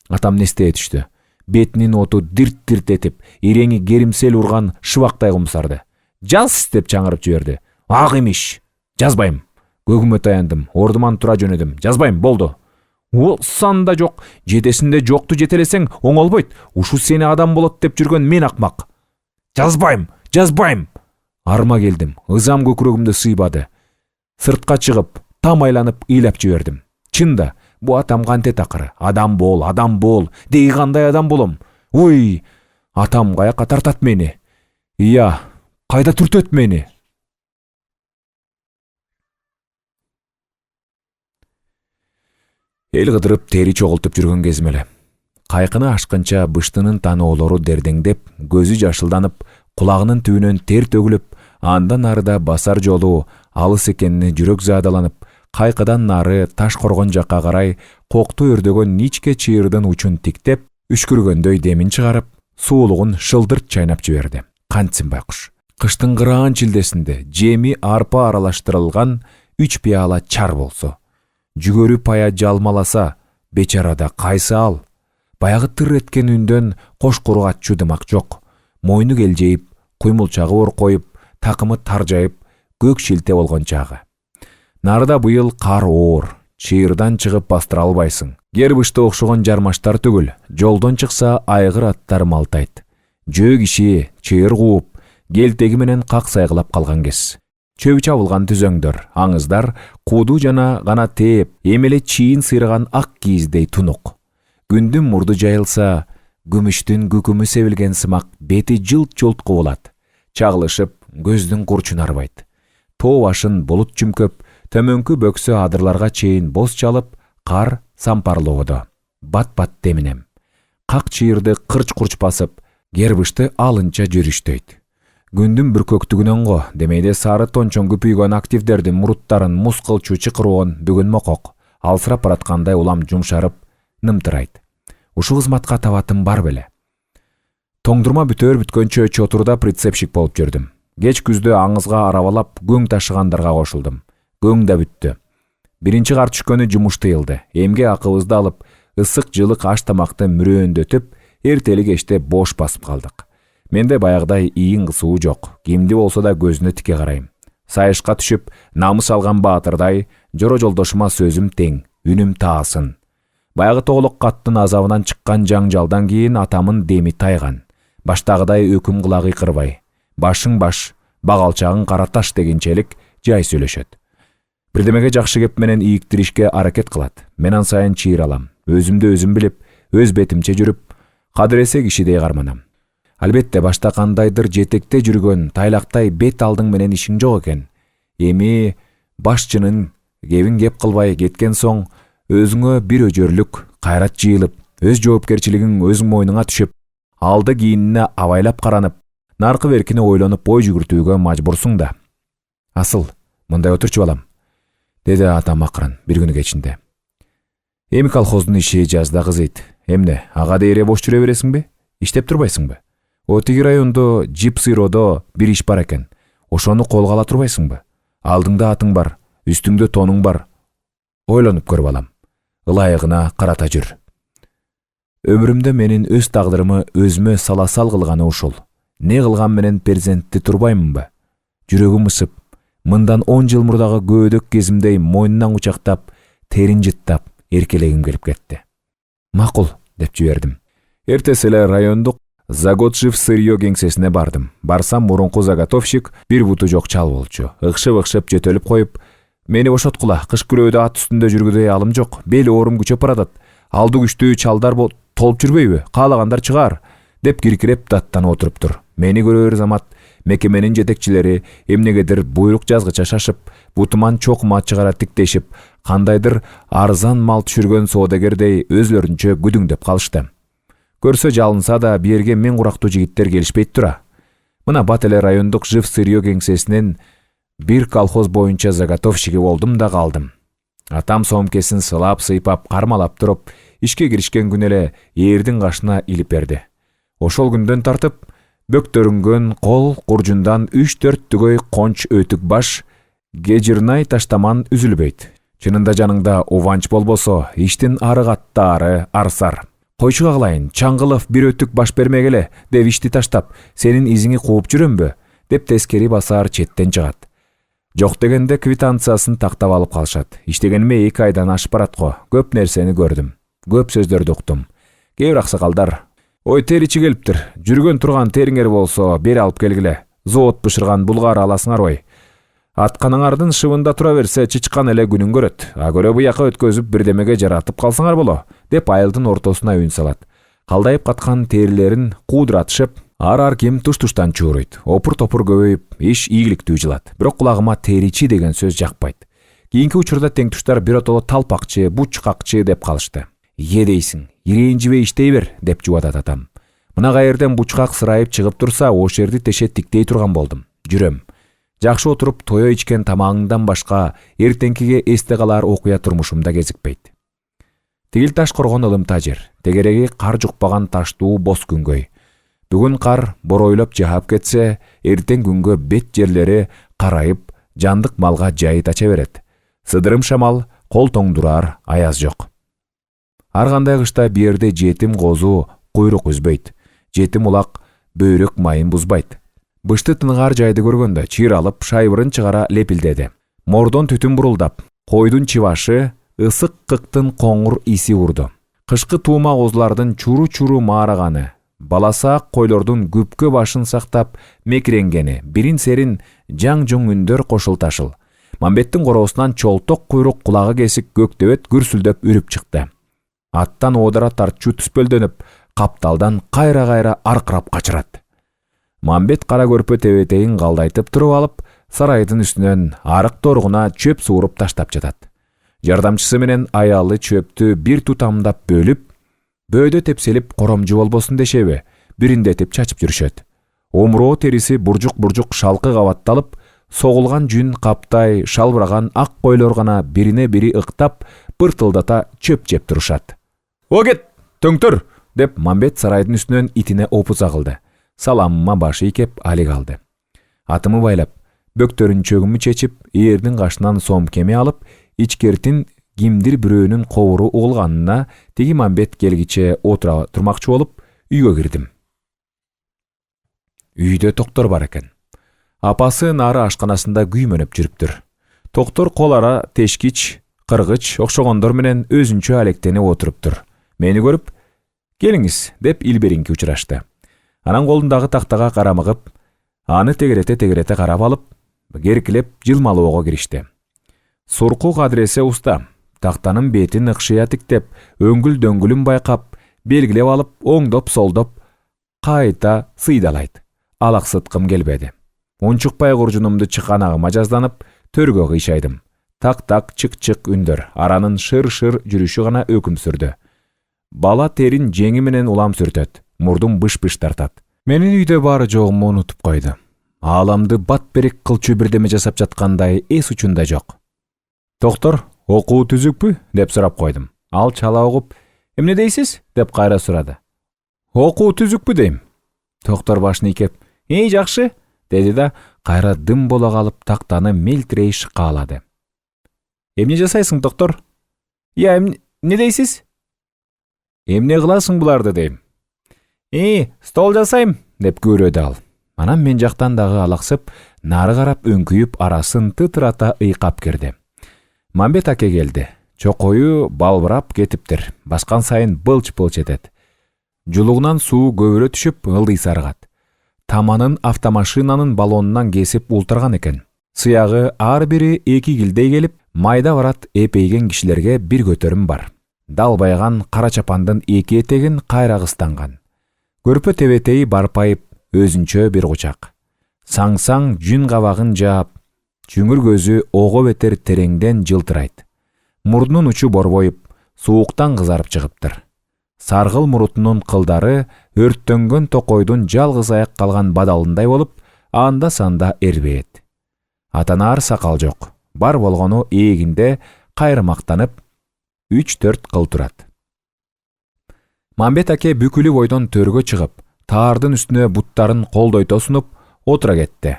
Атам нестее түштү. Бетинин оту дирт-дирт этип, иреңи керимсел урган шыбактай кумсарды. Жаз деп чаңырып жиберди. Ак имиш. Жазбайм. Көгүмө таяндым. Ордуман тура жөнөдүм. Жазбайм, болду. Санда жок, жетесинде жокту жетелесең оңолбойт. Ушу сени адам болот деп жүргөн мен акмак. Жазбайм. Арма келдим. Ызам көкүрөгүмдө сыйбады. Сыртка чыгып, там айланып ыйлап жибердим. Чында, бу атам кантет акыры. Адам бол. Деги кандай адам болом? Ой, атам каяка тартат мени? Кайда түртөт мени? Эл кыдырып тери чогултуп жүргөн кезим эле. Кайкыны ашкынча быштынын таноолору дердеңдеп, көзү жашылданып, кулагынын түбүнөн тер төгүлүп, андан нарыда басар жолу алыс экенине жүрөк заадаланып, кайкыдан нары таш коргон жакка карай кокту өрдөгөн ничке чыйырдын учун тиктеп, үшкүргөндөй демин чыгарып, суулугун шылдырт чайнап жиберди. Кантсин байкуш. Кыштын кыраан чилдесинде жеми арпа аралаштырылган 3 пиала чар болсо, жүгөрү пая жалмаласа, бечарада кайсы ал? Баягы тыр эткен үндөн кош куруга чыдымак жок. Мойну келжейип, куймулчагы оркоюп, такымы таржайып, көк шилте болгон чагы. Нарыда быйыл кар оор, чыйырдан чыгып бастыра албайсың. Гербышты окшогон жармаштар түгүл, жолдон чыкса айгыр аттар малтайт. Жөө киши чыйыр кууп, келтеги менен как сайгылап калган кез. Чөбү чабылган түзөңдөр, аңыздар, кууду жана гана тээп, эмеле чийин сыйраган ак кийиздей тунук. Күндүн мурду жайылса, күмүштүн күкүмү себилген сымак бети жылт-жылт кубулат. Чагылышып, көздүн курчун арбайт. Тоо башын булут чүмкөп, төмөнкү бөксө адырларга чейин боз чалып, кар сампарлоодо. Бат-бат деминем. Как чыйырды кырч-курч басып, гербышты алынча жүрүштөйт. Күндүн бүркөктүгүнөн го, демейде сары тончон күпүйгөн активдердин муруттарын мускылчу чыкыруун бүгүн мокок, алсырап бараткандай улам жумшарып, нымтырайт. Ушу кызматка табатым бар беле. Тоңдурма бүткөнчө чотурда прицепщик болуп жүрдүм. Кеч күздө аңызга арабалап көң ташыгандарга кошулдум. Көң да бүттү. Биринчи кар түшкөнү жумуш тыйылды. Эмге акыбызды алып, ысык жылык аш тамакты мүрөөндөтүп, эртели кечте бош басып калдык. Менде баягыдай ийин кысуу жок. Кимди болсо да көзүнө тике карайм. Сайышка түшүп, намыс алган баатырдай, жоро жолдошума сөзүм тең, үнүм таасын. Баягы тоголок каттын азабынан чыккан жаңжалдан кийин атамын деми тайган. Баштагыдай өкүм кыла кыйкырбай. Башың баш, багалчагың кара таш дегенчелик жай сүйлөшөт. Бирдемеге жакшы кеп менен ийиктиришке аракет кылат. Мен ан сайын чыйыр алам. Өзүмдү өзүм билип, өз бетимче жүрүп, кадыресе кишидей карманам. Албетте башта кандайдыр жетекте жүргөн тайлактай бет алдың менен ишиң жок экен. Эми башчынын кебин кеп кылбай кеткен соң өзүңө бир өжөрлүк кайрат жыйылып, өз жоопкерчилигиң өзүң мойнуңа түшүп, алды кийинине абайлап каранып, наркы беркини ойлонуп бой жүгүртүүгө мажбурсуң да. Асыл, мындай отурчу балам, деди атам акырын бир күнү кечинде. Эми колхоздун иши жазда кызыйт. Эмне, ага дейре бош жүрө бересиңби? Иштеп турбайсыңбы? Тиги райондо Жипсыродо бир иш бар экен. Ошону колго ала турбайсыңбы? Алдыңда атың бар, үстүңдө тонуң бар. Ойлонуп көр балам. Ылайыгына карата жүр. Өмүрүмдө менин өз тагдырымы өзүмө саласал кылганы ушул. Не кылган менен перзентти турбаймынбы? Жүрөгүм ысып, мындан 10 жыл мурдагы көөдөк кезимдей мойнунан кучактап, терин жыттап, эркелегим келип кетти. Макул, деп жибердим. Эртеси эле райондук Завод Жипсырье кеңсесине бардым. Барсам мурунку заготовщик бир буту жок чал болчу. Ыкшып жөтөлүп коюп, мени бошоткула, кыш күрөөдө ат үстүндө жүргүдөй алым жок. Бели оорум күчөп баратат. Алды күчтүү чалдар толуп жүрбөйбү? Каалагандар чыгар, деп киркиреп даттанып отуруптур. Мени көрөр замат мекеменин жетекчилери эмнегедир буйрук жазгыча шашып, бутуман чокума чыгара тиктешип, кандайдыр арзан мал түшүргөн соодагердей өзлөрүнчө күдүңдөп калышты. Көрсө жалынса да берге мен курактуу жигиттер келишпейт тура. Мына бат эле райондук Жипсырье кеңсесинин бир колхоз боюнча заготовщиги болдум да калдым. Атам сомкесин сылап сыйпап кармалап туруп, ишке киришкен күнү эле эрдин кашына илип берди. Ошол күндөн тартып бөктөрүнгөн кол куржундан 3-4 түгөй конч өтүк баш кежирнай таштаман үзүлбөйт. Чынында жаныңда уванч болбосо, иштин ары каттаары арсар. Койчуга кылайын, Чаңгылов бир өтүк баш бермегеле, деп ишти таштап, сенин изиңи кууп жүрөмбү, деп тескери басаар четтен чыгат. Жок дегенде квитанциясын тактап алып калышат. Иштегениме 2 айдан ашып барат го. Көп нерсени көрдүм. Көп сөздөрдү уктум. Кээ бир аксакалдар, ой теричи келиптир. Жүргөн турган териңер болсо, бери алып келгиле. Завод бышырган булгар аласыңар ой. Атканыңардын шыбында тура берсе, чычкан эле күнүн көрөт. А көрө буяка өткөзүп бирдемеге жаратып калсаңар боло, деп айылдын ортосуна үн салат. Калдайып каткан терилерин куудуратышып, ар ким туш-туштан чууруйт. Опур-топур көбөйүп, иш ийгиликтүү жылат. Бирок кулагыма теричи деген сөз жакпайт. Кийинки учурда теңтуштар биротоло талпакчы, бучкакчы деп калышты. Дейсиң, ирэнжибей иштей бер, деп жубатат атам. Мына каерден бучкак сырайып чыгып турса, ош жерди теше тиктей турган болдум. Жүрөм. Жакшы отуруп тое ичкен тамагыңдан башка эртеңкиге эсте калар окуя турмушумда кезикпейт. Тигил таш коргон ылымта жер, тегереги кар жукпаган таштуу боз күнгөй. Бүгүн кар боройлоп жаап кетсе, эртең күнгө бет жерлери карайып, жандык малга жайыт ача берет. Сыдырым шамал, кол тоңдурар аяз жок. Ар кандай кышта биерде жетим козу куйрук үзбөйт. Жетим улак бөйрөк майын бузбайт. Бышты тыныгар жайды көргөндө чыйыр алып, шайбырын чыгара лепилдеди. Мордон түтүн бурулдап, койдун чыбашы, ысык кыктын коңур иси урду. Кышкы туума козулардын чуру-чуру маараганы, баласаак койлордун күпкө башын сактап мекиренгени, бирин-серин жаң-жоң үндөр кошулташыл. Мамбеттин короосунан чолток куйрук кулагы кесик көктөбөт гүрсүлдөп үрүп чыкты. Аттан оодара тартчу түспөлдөнүп, капталдан кайра-кайра аркырап качырат. Мамбет кара көрпө тебетейин калдайтып туруп алып, сарайдын үстүнөн арык торгуна чөп сууруп таштап жатат. Жардамчысы менен аялы чөптү бир тутамдап бөлүп, бөөдө тепселип коромжу болбосун дешеби, бириндетип чачып жүрүшөт. Омуроо териси буржук-буржук шалкы кабатталып, согулган жүн каптай шалбыраган ак койлор гана бирине-бири ыктап, пыртылдата чөп жеп турушат. «О кет, төңтөр!» деп Мамбет сарайдын үстүнөн итине опуза кылды. Саламыма башы ийкеп али калды. Атымы байлап, бөктөрүн чөгүмү чечип, эрдин кашынан сомкеми алып, ичкертин кимдир бирөөнүн кобуру угулганына тиги Мамбет келгиче отура турмакчы болуп, үйгө кирдим. Үйдө Токтор бар экен. Апасы нары ашканасында күймөнөп жүрүптүр. Токтор кол ара тешкич, кыргыч окшогондор менен өзүнчө алектенип отуруптур. Мени көрүп, «Келиңиз», деп илберинки учурашты. Анан колундагы тактага карамыгып, аны тегерете карап алып, керкилеп жылмалоого киришти. Сурку кадресе уста, тактанын бетин ыкшыя тиктеп, өңгүл-дөңгүлүн байкап, белгилеп алып, оңдоп-солдоп кайта сыйдалайт. Алаксыткым келбеди. Унчукпай куржунумду чыканагыма жазданып, төргө кыйшайдым. Так-так, чык-чык үндөр, аранын шыр-шыр жүрүшү гана өкүм сүрдү. Бала терин жеңи менен улам сүртөт, мурдум быш-быш тартат. Менин үйдө баары жогумду унутуп койду. Ааламды бат-берек кылчу бирдеме жасап жаткандай эс учунда жок. Доктор, окуу түзүкпү? Деп сурап койдум. Ал чала угуп, эмне дейсиз? Деп кайра сурады. Окуу түзүкпү дейм. Доктор башын ийкеп, жакшы, деди да кайра дым боло калып тактаны мелтирей шыккалады. Эмне жасайсың, доктор? Эмне дейсиз? Эмне кыласың буларды дейм. Стол жасайм, деп көрөдү ал. Анан мен жактан дагы алаксып, нары карап өңкүйүп арасын тытырата ыйкап кирди. Мамбет аке келди. Чокою балбырап кетиптир. Баскан сайын былч-былч этет. Жулугунан суу көбүрө түшүп, ылдый сарыгат. Таманын автомашинанын баллонунан кесип ултырган экен. Сыягы ар бири 2 килдей келип, майда барат эпейген кишилерге бир көтөрүм бар. Далбайган кара чапандын 2 этегин кайрагыстанган. Көрпө тебетеи барпайып, өзүнчө бир кучак. Саңсаң жүн кабагын жаап, чүңүр көзү ого бетер тереңден жылтырайт. Мурдунун учу борбоюп, сууктан кызарып чыгыптыр. Саргыл мурутунун кылдары өрттөнгөн токойдун жалгыз аяк калган бадалындай болуп, анда-санда эрбейет. Атанаар сакал жок. Бар болгону эгинде кайрымактанып 3-4 кыл турат. Мамбет аке бүкүлү бойдон төргө чыгып, таардын үстүнө буттарын колдойто сунуп, отура кетти.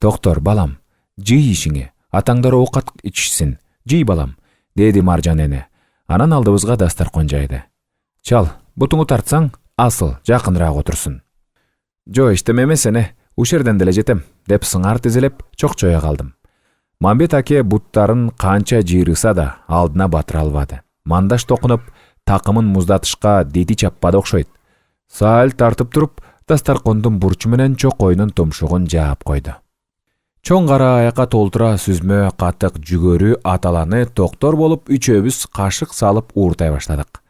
Доктор, балам, жый ишиңе, атаңдар оокат ичишсин, жый балам, деди Маржан эне. Анан алдыбызга дастаркан жайды. Чал, бутуңу тартсаң, асыл, жакыныраак отурсун. Жо, иштеме эмес эне, ушерден деле жетем, деп сыңар тизелеп, чокчоя калдым. Мамбет аке буттарын канча жыйрыса да алдына батыра албады. Мандаш токунуп, такымын муздатышка дети чаппады окшойт. Саал тартып туруп, дастаркондун бурчу менен чокойдун тумшугун жаап койду. Чоң кара аякка толтура сүзмө, катык, жүгөрү, аталаны токтор болуп, үчөөбүз кашык салып ууртай баштадык.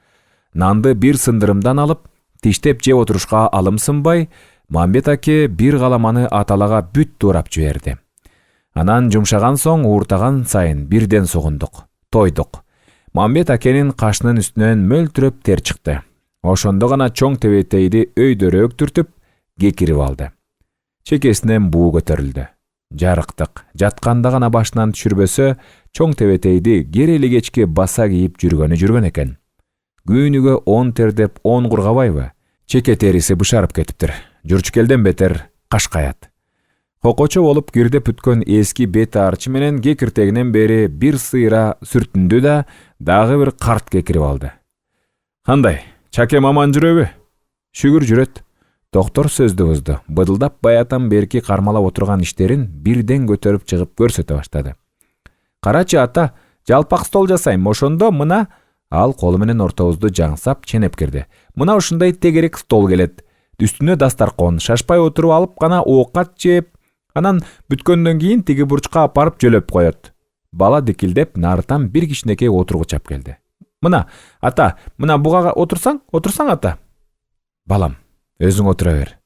Нанды бир сындырымдан алып, тиштеп жеп отурушка алымсынбай, Мамбет аке бир каламаны аталага бүт туурап жиберди. Анан жумшаган соң ууртаган сайын бирден сугундук, тойдук. Мамбет акенин кашынын үстүнөн мөлтүрөп тер чыкты. Ошондо гана чоң тебетейди өйдөрөөк түртүп, кекирип алды. Чекесинен буу көтөрүлдү. Жарыктык, жатканда гана башынан түшүрбөсө, чоң тебетейди керели кечке баса кийип жүргөн экен. Күнүгө 10 тердеп 10 кургабайбы? Чеке териси бышарып кетиптир. Журчкелден бетер кашкаят. Кокочо болуп кирдеп бүткөн эски бет арчы менен кекиртегинен бери бир сыйра сүртүндү да, дагы бир карт кекирип алды. Кандай, чакем аман жүрөбү? Шүгүр жүрөт. Доктор сөздү бузду. Быдылдап баятан берки кармалап отурган иштерин бирден көтөрүп чыгып көрсөтө баштады. Карачы ата, жалпак стол жасайм, ошондо мына. Ал колу менен ортобузду жаңсап ченеп кирди. Мына ушундай тегерек стол келет. Үстүнө дастаркон, шашпай отуруп алып гана оокат жеп, анан бүткөндөн кийин тиги бурчка апарып жөлөп коет. Бала дикилдеп нарытан бир кичинекей отургучап келди. Мына, ата, мына буга отурсаң ата. Балам, өзүң отура бер.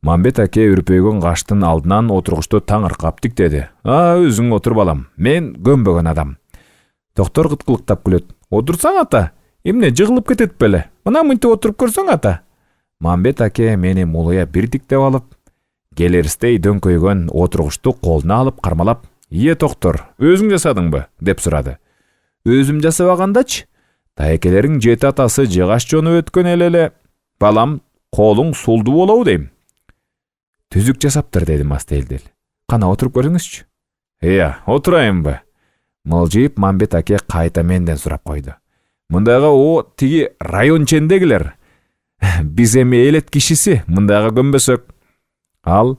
Мамбет аке үрпөйгөн каштын алдынан отургучту таңыркап тиктеди. Өзүң отур балам, мен көнбөгөн адам. Доктор кыткылыктап күлөт. Отурсаң ата, эмне жыгылып кетет беле? Мына мынтип отуруп көрсөң ата. Мамбет аке мени мулуя бир тиктеп алып, келерстей дөңкөйгөн отургучту колуна алып кармалап, доктор, өзүң жасадыңбы?" деп сурады. "Өзүм жасабагандачы? Тайекелериң жети атасы жыгаш жонуп өткөн эле. Балам, колуң сулду болобу дейм." "Түзүк жасаптыр" деди мастелдил. "Кана отуруп көрүңүзчү." Отурайынбы?" Мылжыйып Мамбет аке кайта менден сурап койду. "Мындайга тиги район чендегилер. Биз эми элет кишиси, мындайга көнбөсөк." Ал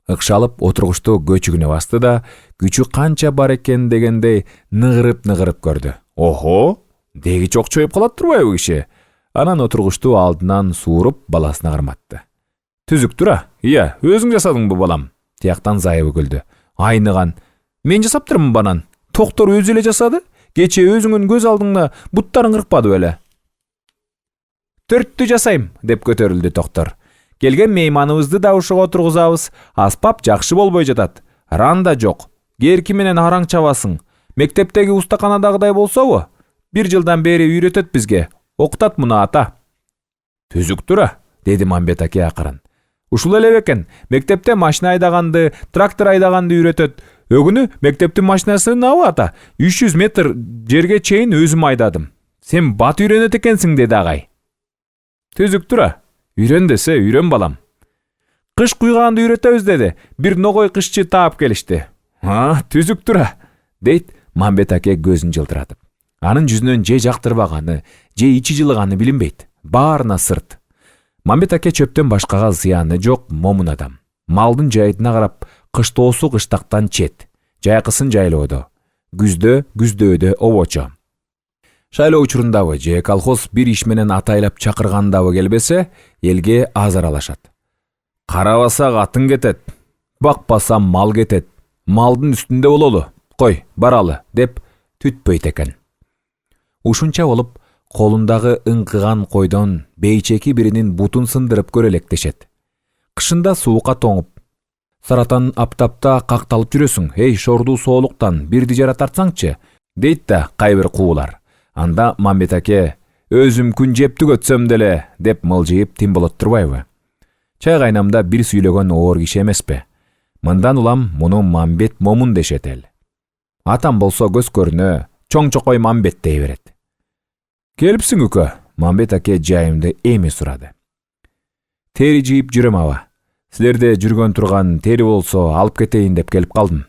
ыкшалып отургучту көчүгүнө басты да, күчү канча бар экен дегендей ныгырып көрдү. "Охо, деги чокчоюп калат турбайбы киши?" Анан отургучту алдынан сууруп баласына карматты. "Түзүк тура. Өзүң жасадыңбы балам?" Тияктан зайыбы күлдү. "Айныган. Мен жасаптырмын банан. Доктор өзү эле жасады. Кече өзүңүн көз алдыңда буттарың кыркпады беле?" Төрттү жасайм, деп көтөрүлдү доктор. Келген мейманыбызды да ушуга отургузабыз. Аспап жакшы болбой жатат. Ран да жок. Керки менен араң чабасың. Мектептеги устаканадагыдай болсобу? 1 жылдан бери үйрөтөт бизге. Окутат муну ата. Түзүк тура, деди Мамбет аке акырын. Ушул эле бекен. Мектепте машина айдаганды, трактор айдаганды үйрөтөт. Өгүнү мектептин машинасын ата 300 метр жерге чейин өзүм айдадым. Сен бат үйрөнөт экенсиң, деди агай. Түзүк тура. Үйрөн десе үйрөн балам. Кыш куйганды үйрөтөбүз, деди. Бир ногой кышчы таап келишти. Түзүк тура, дейт Мамбет аке көзүн жылтыратып. Анын жүзүнөн же жактырбаганы, же ичи жылыганы билинбейт. Баарына сырт. Мамбет аке чөптөн башкага зыяны жок момун адам. Малдын жайытына карап, кыштоосу кыштактан чет, жайкысын жайлоодо, күздөөдө обочо. Шайлоо учурундабы же колхоз бир иш менен атайлап чакыргандабы келбесе, элге азар алашат. Карабаса атын кетет, бакпаса мал кетет, малдын үстүндө бололу, кой, баралы, деп түтпөйт экен. Ушунча болуп, колундагы ыңкыган койдон бейчеки биринин бутун сындырып көрөлектешет. Кышында суукка тоңуп, саратан аптапта какталып жүрөсүң, эй шордуу соолуктан бирди жара тартсаңчы, дейт да кайбир куулар. Анда Мамбет аке, өзүм күн жептик өтсөм деле, деп мылжыйып тим болот турбайбы? Чай кайнамда бир сүйлөгөн оор киши эмеспи? Мындан улам муну Мамбет момун дешет эл. Атам болсо көз көрүнө чоң чокой Мамбет дей берет. Келипсиң үкө? Мамбет аке жайымды эми сурады. Тери жийип жүрөм аба. Силерде жүргөн турган тери болсо алып кетейин деп келип калдым.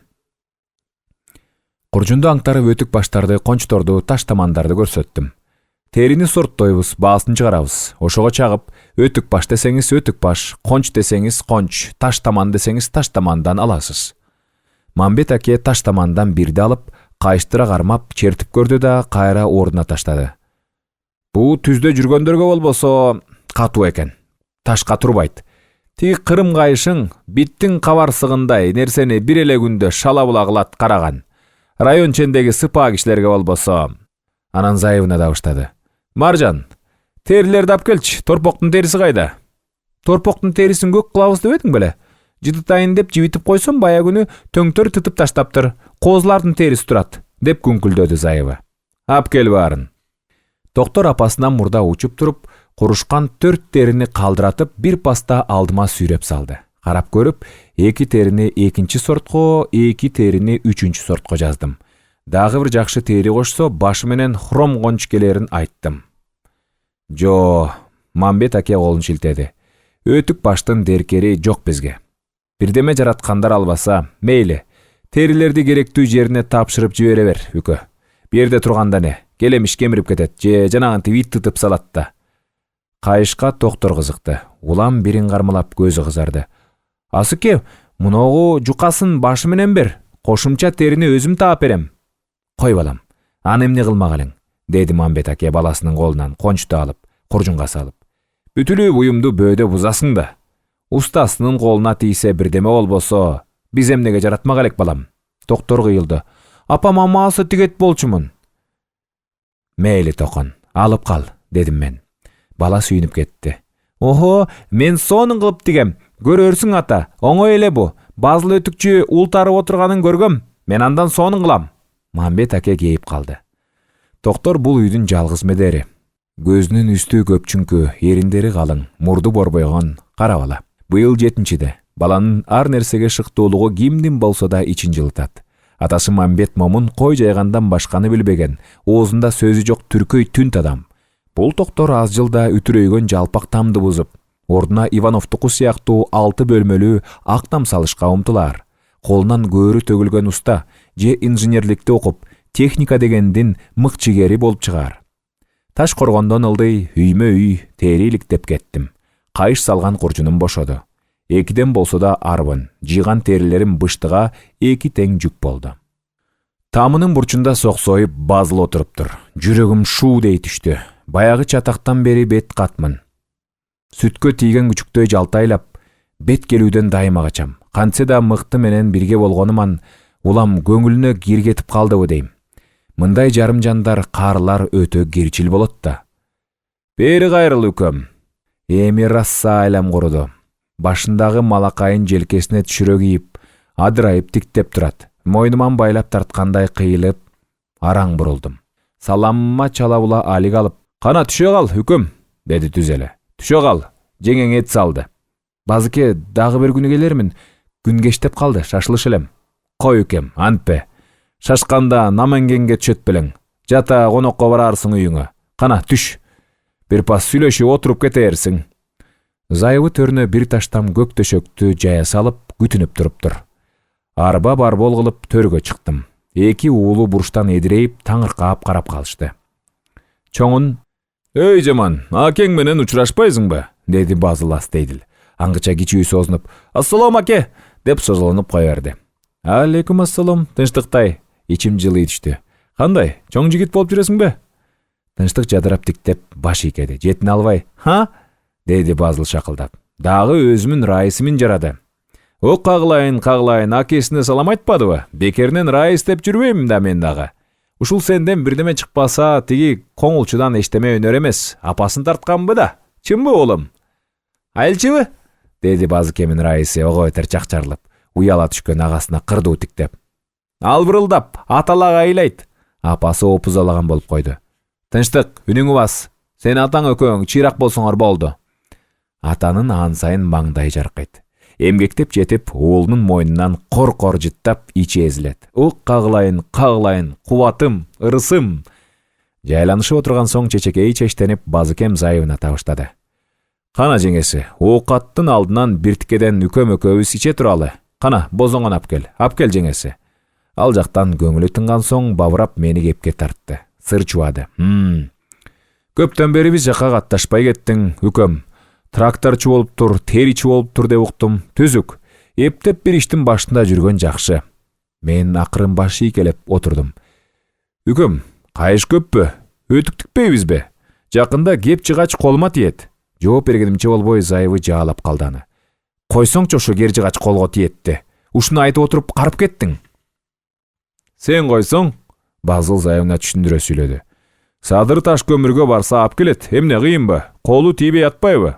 Куржунду аңтарып өтүк баштарды, кончторду, таш тамандарды көрсөттүм. Терини сорттойбуз, баасын чыгарабыз. Ошого чагып, өтүк баш десеңиз өтүк баш, конч десеңиз конч, таш таман десеңиз таш тамандан аласыз. Мамбет аке таш тамандан бирди алып, кайыштыра кармап, чертип көрдү да кайра ордуна таштады. Бул түздө жүргөндөргө болбосо катуу экен. Ташка турбайт. Тиги кырым кайышың биттин кабарсыгындай нерсени бир эле күндө шалабыла кылат караган. Район чендеги сыпаа кишилерге болбосо. Анан зайыбына да баштады. Маржан, терилерди алып келчи, торпоктун териси кайда? Торпоктун терисин көк кылабыз дебедиң беле? Жытытайын деп жибитип койсом, бая күнү төңтөр тытып таштаптыр. Козулардын териси турат, деп күңкүлдөдү зайыбы. Ап кел баарын. Доктор апасынан мурда учуп туруп, курушкан 4 терини калдыратып, бир паста алдыма сүйрөп салды. Карап көрүп, 2 терини 2-нчи сортко, 2 терини 3-нчү сортко жаздым. Дагы бир жакшы тери кошсо, башы менен хром конч келерин айттым. Жо, Мамбет аке колун шилтеди. Өтүк баштын деркери жок бизге. Бирдеме жараткандар албаса, мейли, терилерди керектүү жерине тапшырып жибере бер, үкө. Бу жерде турганда не, келемиш кемирип кетет, же жанагынтип ит тытып салат да. Кайышка доктор кызыкты. Улам бирин кармалап көзү кызарды. Асыке, муногу жукасын башы менен бер. Кошумча терини өзүм таап берем. Кой балам, аны эмне кылмак элең, деди Мамбет аке баласынын колунан кончту алып, куржунга салып. Бүтүлүү буюмду бөөдө бузасың да. Устасынын колуна тийсе бирдеме болбосо, биз эмнеге жаратмак элек балам. Доктор кыйылды. Апам амаасы тигет болчумун. Мейли токон, алып кал, дедим мен. Бала сүйүнүп кетти. Охо, мен сонун кылып тигем. Көрөрсүң ата, оңой эле бу. Базыл өтүкчү ултарып отурганын көргөм. Мен андан сонун кылам. Мамбет аке кейип калды. Доктор бул үйдүн жалгыз медери. Көзүнүн үстү көпчүңкү, эриндери калың, мурду борбойгон, кара бала. Быйыл 7-де. Баланын ар нерсеге шыктуулугу кимдин болсо да ичин жылытат. Атасы Мамбет момун кой жайгандан башканы билбеген, оозунда сөзү жок түркөй түнт адам. Бул доктор аз жылда үтүрөйгөн жалпак тамды бузуп, ордуна Ивановтуку сыяктуу 6 бөлмөлүү ак там салышка умтулар. Колунан көөрү төгүлгөн уста, же инженерликти окуп, техника дегендин мыкчыгери болуп чыгар. Таш коргондон ылдый, үймө үй, терилик деп кеттим. Кайыш салган курчунум бошоду. 2ден болсо да арбын, жыйган терилерим быштыга 2 тең жүк болду. Тамынын бурчунда соксоюп Базыл отуруптур. Жүрөгүм шуу дей түштү. Баягы чатактан бери бет катмын. Сүткө тийген күчүктөй жалтайлап, бет келүүдөн дайыма качам. Кантсе да мыкты менен бирге болгонуман, улам көңүлүнө кир кетип калдыбы дейм. Мындай жарым жандар каарылар өтө кирчил болот да. Бери кайрыл үкөм. Эми раса айлам куруду. Башындагы малакайын желкесине түшүрө кийип, адырайып тиктеп турат. Мойнуман байлап тарткандай кыйылып, араң бурулдум. Саламыма чала була алик алып, "Кана түшө кал, үкөм", деди түз эле. "Түшө кал", жеңең эт салды. "Базыке, дагы бир күнү келермин. Күн кештеп калды, шашылыш элем". "Кой үкем, антпе. Шашканда Намангенге түшөт белең. Жата конокко барарсың үйүңө. Кана түш. Бир пас сүйлөшүп отуруп кетерсиң". Зайыбы төрүнө бир таштам көк төшөктү жая салып күтүнүп туруптур. Арба бар болгулуп төргө чыктым. Эки уулу буруштан эдирейип таңыркап карап калышты. Чоңун: "Эй жаман, акең менен учурашпайсыңбы?" деди Базыл астейдил. Аңгыча кичүүсү озунуп: "Ассалам аке", деп созолонуп кое берди. "Алейкум ассалам, тынчтыктай", ичим жылый түштү. "Кандай, чоң жигит болуп жүрөсүңбү?" Тынчтык жадырап тиктеп баш ийкеди. "Жетине албай, ха?" деди Базыл шакылдап. "Дагы өзүмүн Раисимин жарады. О кагылайын, акесине салам айтпадыбы? Бекеринен Раис деп жүрбөйм да мен дагы. Ушул сенден бирдеме чыкпаса, тиги коңулчудан эчтеме өнөр эмес. Апасын тартканбы да? Чынбы оğlum? Айылчыбы?" деди Базыкемин Раиси ого бетер чакчарылып, уяла түшкөн агасына кырдуу тиктеп. "Ал бырылдап, аталак айлайт", апасы опузалаган болуп койду. "Тынчтык, үнүңү бас. Сен атаң экөөң чыйрак болсоңор болду." Атанын ан сайын маңдай жаркайт. Эмгектеп жетип, уулунун мойнунан кор жыттап ичи эзилет. "Ук кагылайын, кубатым, ырысым". Жайланышып отурган соң чечекей чечтенип Базыкем Зайыбына табыштады. "Кана жеңеси, оокаттын алдынан биртикеден үкөм экөөбүз иче туралы. Кана, бозоңон апкел жеңеси". Ал жактан көңүлү тынган соң бабырап мени кепке тартты. Сыр чубады. "Көптөн бери биз жака катташпай кеттиң, үкөм. Тракторчу болуп тур, теричи болуп тур деп уктум. Түзүк. Эптеп бир иштин башында жүргөн жакшы". Мен акырын баш ийкелеп отурдум. "Үкөм, кайыш көппү? Өтүктүкпөйбүзбү? Жакында кеп жыгач колума тиет". Жооп бергенимче болбой Зайыбы жаалап калды аны. "Койсоңчу ошо кер жыгач колго тиетти. Ушуну айтып отуруп карып кеттиң". "Сен койсоң", Базыл Зайыбына түшүндүрө сүйлөдү. "Садыр таш көмүргө барса ап келет. Эмне кыйынбы? Колу тийбей атпайбы?"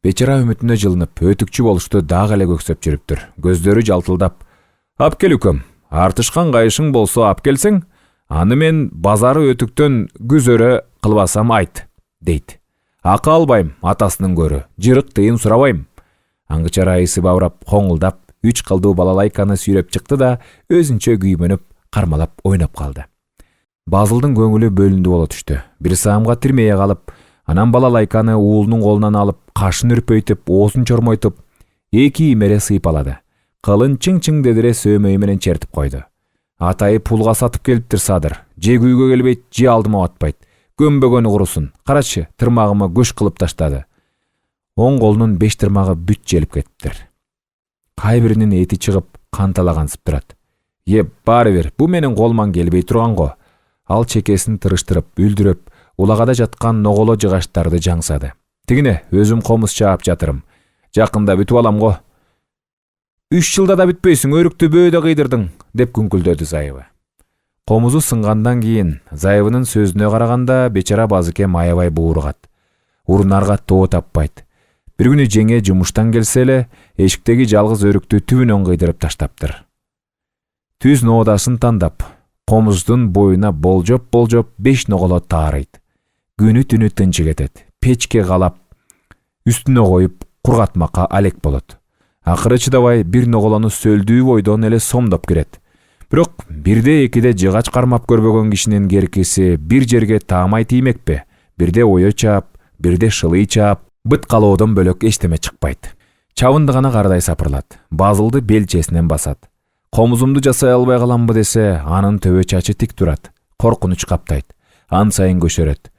Бечара үмүтүнө жылынып, өтүкчү болушту дагы эле көксөп жүрүптүр. Көздөрү жалтылдап: "Ап кел үкөм. Артышкан кайышың болсо ап келсең, аны мен базары өтүктөн күзөрө кылбасам айт", дейт. "Акы албайм, атасынын көрү. Жырык тыйын сурабайм". Аңгыча Раисы бабырап, коңулдап, 3 кылдуу балалайканы сүйрөп чыкты да өзүнчө күймөнүп, кармалап ойноп калды. Базылдын көңүлү бөлүндү боло түштү. Бир саамга тирмее калып, анан балалайканы уулунун колунан алып, кашын үрпөйтүп, оозун чормойтуп, эки имере сыйпалады. Кылын чың дедире сөөмөйү менен чертип койду. "Атайы пулга сатып келиптир Садыр. Же күйгө келбейт, же алдыма батпайт. Көмбөгөнү курусун. Карачы, тырмагыма көш кылып таштады". Оң колунун 5 тырмагы бүт желип кетиптир. Кай биринин эти чыгып, канталагансып турат. Баары бир, бу менин колуман келбей турганго". Ал чекесин тырыштырып, үлдүрөп, улагада жаткан ноголо жыгачтарды жаңсады. "Тигине өзүм комуз чаап жатырым. Жакында бүтүп алам го". "3 жылда да бүтпөйсүң, өрүктү бөөдө кыйдырдың", деп күңкүлдөдү Зайыбы. Комузу сынгандан кийин Зайыбынын сөзүнө караганда бечара Базыкем аябай бууругат. Урунарга тоо таппайт. Бир күнү жеңе жумуштан келсе эле, эшиктеги жалгыз өрүктү түбүнөн кыйдырып таштаптыр. Түз ноодасын тандап, комуздун боюна болжоп 5 ноголо таарыйт. Күнү түнү тынчы кетет. Печке калап, үстүнө коюп, кургатмакка алек болот. Акыры чыдабай бир ноголону сөлдүү бойдон эле сомдоп кирет. Бирок бирде экиде жыгач кармап көрбөгөн кишинин керкиси бир жерге таамай тиймекпи? Бирде ойо чаап, бирде шылый чаап, быт калоодон бөлөк эчтеме чыкпайт. Чабынды гана кардай сапырлат. Базылды белчесинен басат. Комузумду жасай албай каламбы десе, анын төбө чачы тик турат. Коркунуч каптайт. Ан сайын көшөрөт.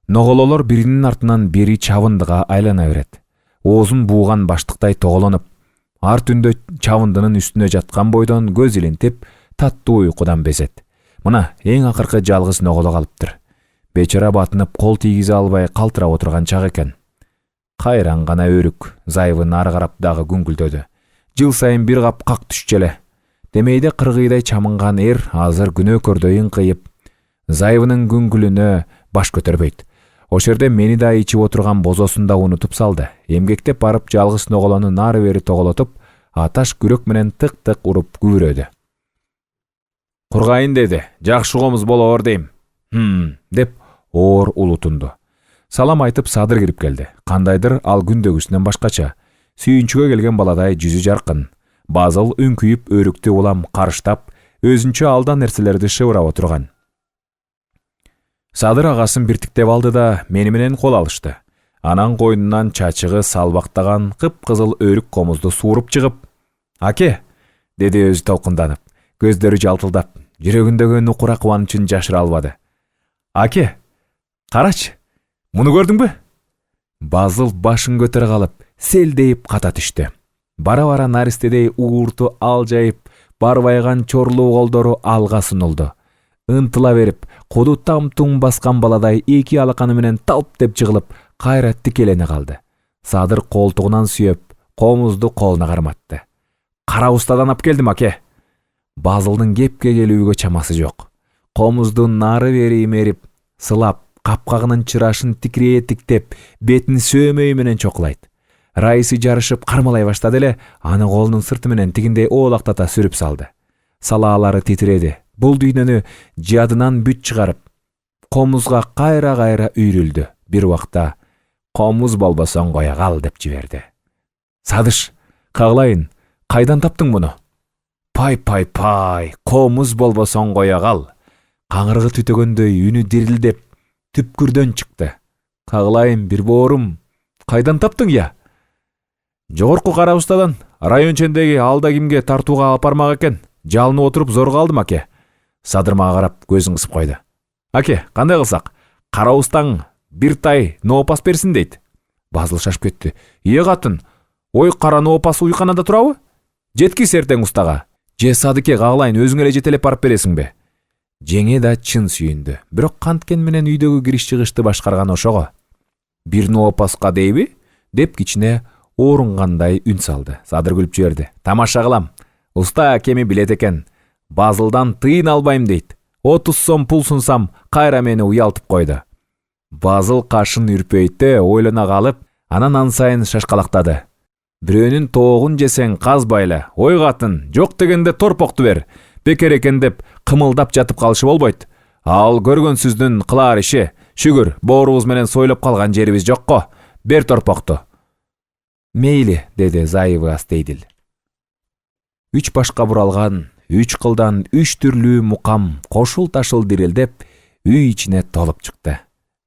Ногололор биринин артынан бири чабындыга айлана берет. Оозун бууган баштыктай тоголонуп, ар түндө чабындынын үстүнө жаткан бойдон көз илинтип, таттуу уйкудан безет. Мына эң акыркы жалгыз ноголо калыптыр. Бечара батынып, кол тийгизе албай калтырап отурган чак экен. Кайран гана өрүк. Зайыбы нары карап дагы күңкүлдөдү. Жыл сайын бир кап как түшчү эле. Демейде кыргыйдай чамынган азыр күнөөкөрдөй ыңкыйып, Зайыбынын күңкүлүнө баш көтөрбөйт. Ош жерде мени да ичип отурган бозосун да унутуп салды. Эмгектеп барып жалгыз ноголону нары бери тоголотуп, аташ күрөк менен тык-тык уруп күбүрөдү. Кургайын деди, жакшы комуз болоор дейм. Деп оор улутунду. Салам айтып Садыр кирип келди. Кандайдыр ал күндөгүсүнөн башкача. Сүйүнчүгө келген баладай жүзү жаркын. Базыл үңкүйүп өрүктү улам карыштап, өзүнчө алда нерселерди шыбырап отурган. Садыр агасын биртиктеп алды да мени менен кол алышты. Анан койнунан чачыгы салбактаган кып-кызыл өрүк комузду сууруп чыгып, «Аке!» деди өзү толкунданып, көздөрү жалтылдап, жүрөгүндөгү нукура кубанычын жашыра албады. «Аке, карачы, муну көрдүңбү?» Базыл башын көтөрө калып, селдейип ката түштү. Бара-бара наристедей уурту алжайып, барбайган чорлуу колдору алга сунулду. Ынтыла берип, коду там-тум баскан баладай эки алаканы менен талп деп жыгылып, кайра тикелене калды. Садыр колтугунан сүйөп, комузду колуна карматты. «Кара устадан ап келдим, аке!» Базылдын кепке келүүгө чамасы жок. Комузду нары бери имерип, сылап, капкагынын чырашын тикирее тиктеп, бетин сөөмөй менен чокулайт. Райсы жарышып кармалай баштады эле, аны колунун сырты менен тигиндей оолактата сүрүп салды. Салаалары титиреди. Бул дүйнөнү жадынан бүт чыгарып, комузга кайра-кайра үйрүлдү. Бир убакта «Комуз болбосоң кое кал» деп жиберди. «Садыш, каглайын, кайдан таптың муну?» Пай, комуз болбосоң кое кал. Каңыргы түтөгөндөй үнү дирилдеп, түпкүрдөн чыкты. «Каглайын, бир боорум, кайдан таптың я?» «Жогорку кара устадан, район чендеги алда кимге тартууга алып бармак экен. Жалынып отуруп зорго алдым, аке». Садыр мага карап көзүн кысып койду. «Аке, кандай кылсак? Кара устаң бир тай ноопас берсин» дейт. Базыл шашып кетти. «Ие катын, ой кара ноопас уйканада турабы? Жеткис эртең устага. Же Садыке каглайын өзүң эле жетелеп барып бересиңби?» Жеңе да чын сүйүндү. Бирок канткен менен үйдөгү кириш чыгышты башкарган ошого. «Бир ноопаска дейби?» деп кичине оорунгандай үн салды. Садыр күлүп жиберди. «Тамаша кылам. Уста кеми билет экен. Базылдан тыйын албайм дейт. 30 сом пул сунсам, кайра мени уялтып койду». Базыл кашын үрпөйтө ойлона калып, анан ан сайын шашкалактады. «Бирөөнүн тоогун жесең казбайлы. Ой катын, жок дегенде торпокту бер. Бекер экен деп кымылдап жатып калышы болбойт. Ал көргөнсүздүн кылаар иши. Шүгүр, боорубуз менен сойлоп калган жерибиз жокко. Бер торпокту». «Мейли», деди зайыбы Астейдил. 3 башка буралган, 3 кылдан 3 түрлүү мукам кошул-ташыл дирилдеп, үй ичине толуп чыкты.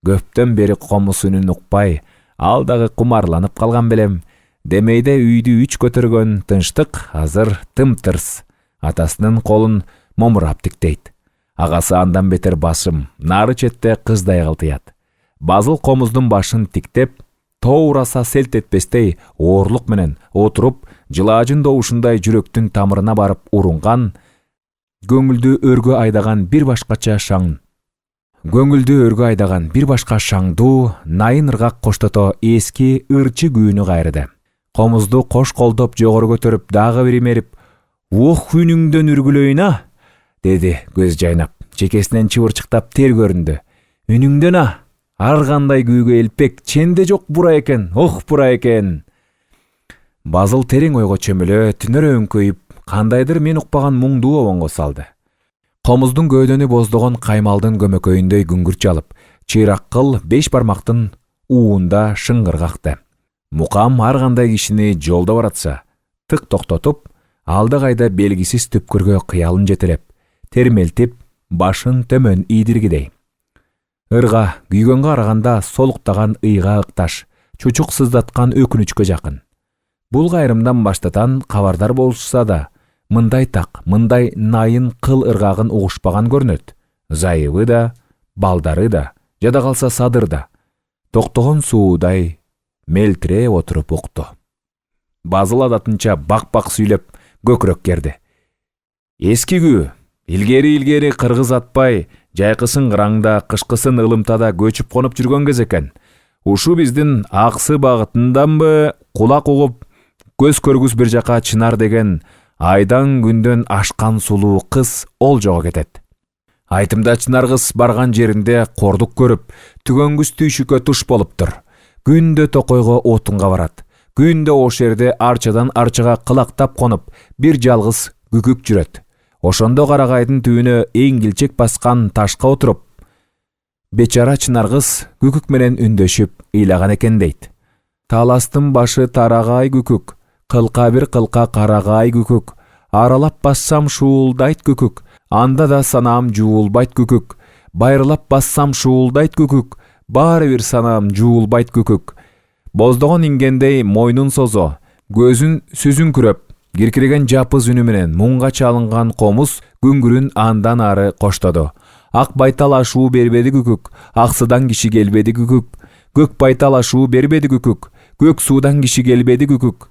Көптөн бери комуз үнүн укпай, ал дагы кумарланып калган белем. Демейде үйдү 3 көтөргөн тынчтык азыр тым-тырс. Атасынын колун момурап тиктейт. Агасы андан бетер басым, нары четте кыздай калтыят. Базыл комуздун башын тиктеп, тоураса селт этпестей оорлук менен отуруп, жылаажын добушундай жүрөктүн тамырына барып урунган, көңүлдү өргө айдаган бир башка шаңдуу, найын ыргак коштото эски ырчы күүнү кайрыды. Комузду кош колдоп жогору көтөрүп, дагы бир имерип, «Ох, үнүңдөн үргүлөйүн а!» деди көз жайнап. Чекесинен чыбырчыктап тер көрүндү. «Үнүңдөн а! Ар кандай күүгө элпек, ченде жок бура экен, ох бура экен!» Базыл терең ойго чөмүлө, түнөрө өңкөйүп, кандайдыр мен укпаган муңдуу обонго салды. Комуздун көөдөнү боздогон каймалдын көмөкөйүндөй күңгүрт жалып, чыйрак кыл 5 бармактын уунда шыңгыр какты. Мукам ар кандай кишини жолдо баратса, тык токтотуп, алда кайда белгисиз түпкүргө кыялын жетелеп, термелтип, башын төмөн ийдиргидей. Ырга күйгөнгө караганда солуктаган ыйга ыкташ, чучук сыздаткан өкүнүчкө жакын. Бул кайрымдан баштатан кабардар болушса да, мындай так, мындай найын кыл ыргагын угушпаган көрүнөт. Зайыбы да, балдары да, жада калса Садыр да. Токтогон суудай мелтиреп отуруп укту. Базыл адатынча бак-бак сүйлөп көкүрөк керди. «Эски күү, илгери кыргыз атпай, жайкысын кыраңда, кышкысын ылымтада көчүп конуп жүргөн кез экен. Ушу биздин аксы багытынданбы, кулак угуп, көз көргүс бир жака Чынар деген айдан күндөн ашкан сулуу кыз ол жого кетет. Айтымда Чынар кыз барган жеринде кордук көрүп, түгөнгүс түйшүккө туш болуптур. Күндө токойго отунга барат. Күндө ош жерде арчадан арчага кылактап конуп, бир жалгыз күкүк жүрөт. Ошондо карагайдын түбүнө эңгилчек баскан ташка отуруп, бечара Чынар кыз күкүк менен үндөшүп ыйлаган экен дейт. Таластын башы тарагай күкүк, кылка бир кылка карагай күкүк, аралап бассам шуулдайт күкүк, анда да санаам жуулбайт күкүк, байырлап бассам шуулдайт күкүк, баары бир санаам жуулбайт күкүк. Боздогон ингендей мойнун созо, көзүн сүзүңкүрөп, киркиреген жапыз үнү менен муңга чалынган комуз күңгүрүн андан ары коштоду. Ак байтал ашуу бербеди күкүк, аксыдан киши келбеди күкүк, көк байтал ашуу бербеди күкүк, көк суудан киши келбеди күкүк.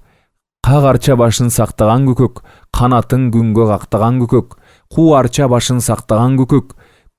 Как арча башын сактаган күкүк, канатын күнгө кактаган күкүк, куу арча башын сактаган күкүк,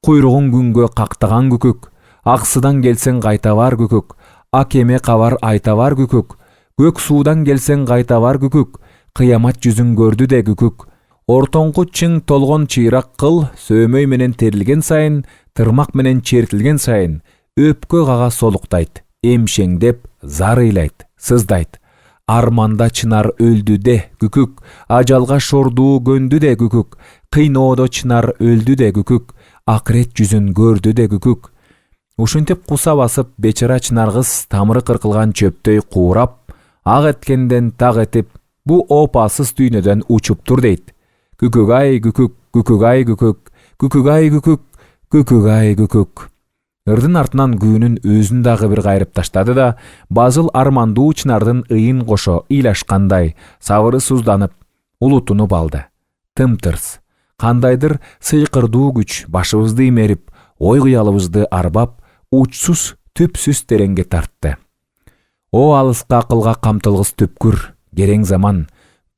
куйругун күнгө кактаган күкүк, аксыдан келсең кайта бар күкүк, ак эме кабар айта бар күкүк, көк суудан келсең кайта бар күкүк, кыямат жүзүн көрдү де күкүк. Ортоңку чың толгон чыйрак кыл, сөөмөй менен терилген сайын, тырмак менен чертилген сайын, өпкө кага солуктайт, эмшеңдеп зар ыйлайт, сыздайт. Арманда Чынар өлдү де күкүк, ажалга шордуу көндү де күкүк, кыйноодо Чынар өлдү де күкүк, акырет жүзүн көрдү де күкүк. Ушинтип куса басып, бечара Чынар кыз тамыры кыркылган чөптөй куурап, ак эткенден так этип, бу опасыз дүйнөдөн учуптур дейт. Күкүк ай күкүк, күкүк ай күкүк, күкүк ай күкүк, күкүк ай күкүк. Ырдын артынан күүнүн өзүн дагы бир кайрып таштады да, базыл армандуу Чынардын ыйын кошо ыйлашкандай, сабыры сузданып, улутунуп алды. Тымтырс, кандайдыр сыйкырдуу күч башыбызды имерип, ой кыялыбызды арбап, учсуз түпсүз тереңге тартты. О алыска акылга камтылгыс түпкүр, керең заман,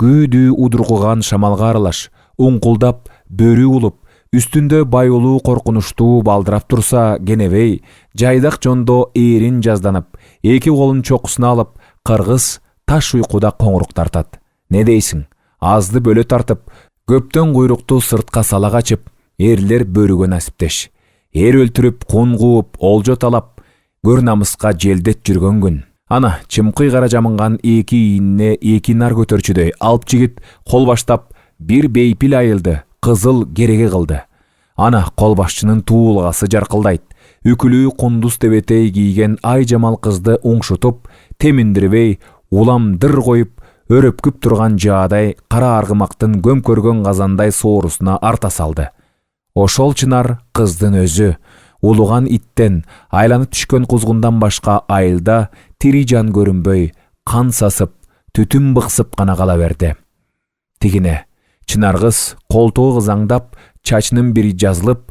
күүдүү удургуган шамалга аралаш, уңкулдап, бөрү улуп, үстүндө байылуу коркунучтуу балдырап турса, кенебей, жайдак жондо ээрин жазданып, эки колун чокусуна алып, кыргыз таш уйкуда коңурук тартат. Не дейсиң? Азды бөлө тартып, көптөн куйрукту сыртка сала качып, эрлер бөрүгө насиптеш. Эр өлтүрүп, кун кууп, олжо талап, көр намыска желдет жүргөн күн. Ана, чымкый кара жамынган эки ийине эки нар көтөрчүдөй алып жигит кол баштап, бир бейпил айылды, кызыл кереге кылды. Ана, кол башчынын туулгасы жаркылдайт. Үкүлүү кундуз тебетей кийген ай жамал кызды уңшутуп, теминдирбей, уламдыр коюп, өрөпкүп турган жаадай кара аргымактын көмкөргөн казандай соорусуна арта салды. Ошол Чынар кыздын өзү, улуган иттен, айланып түшкөн кузгундан башка айылда тири жан көрүнбөй, кан сасып, түтүн быксып гана кала берди. Тигине Чынар кыз колтоо кызаңдап, чачынын бири жазылып,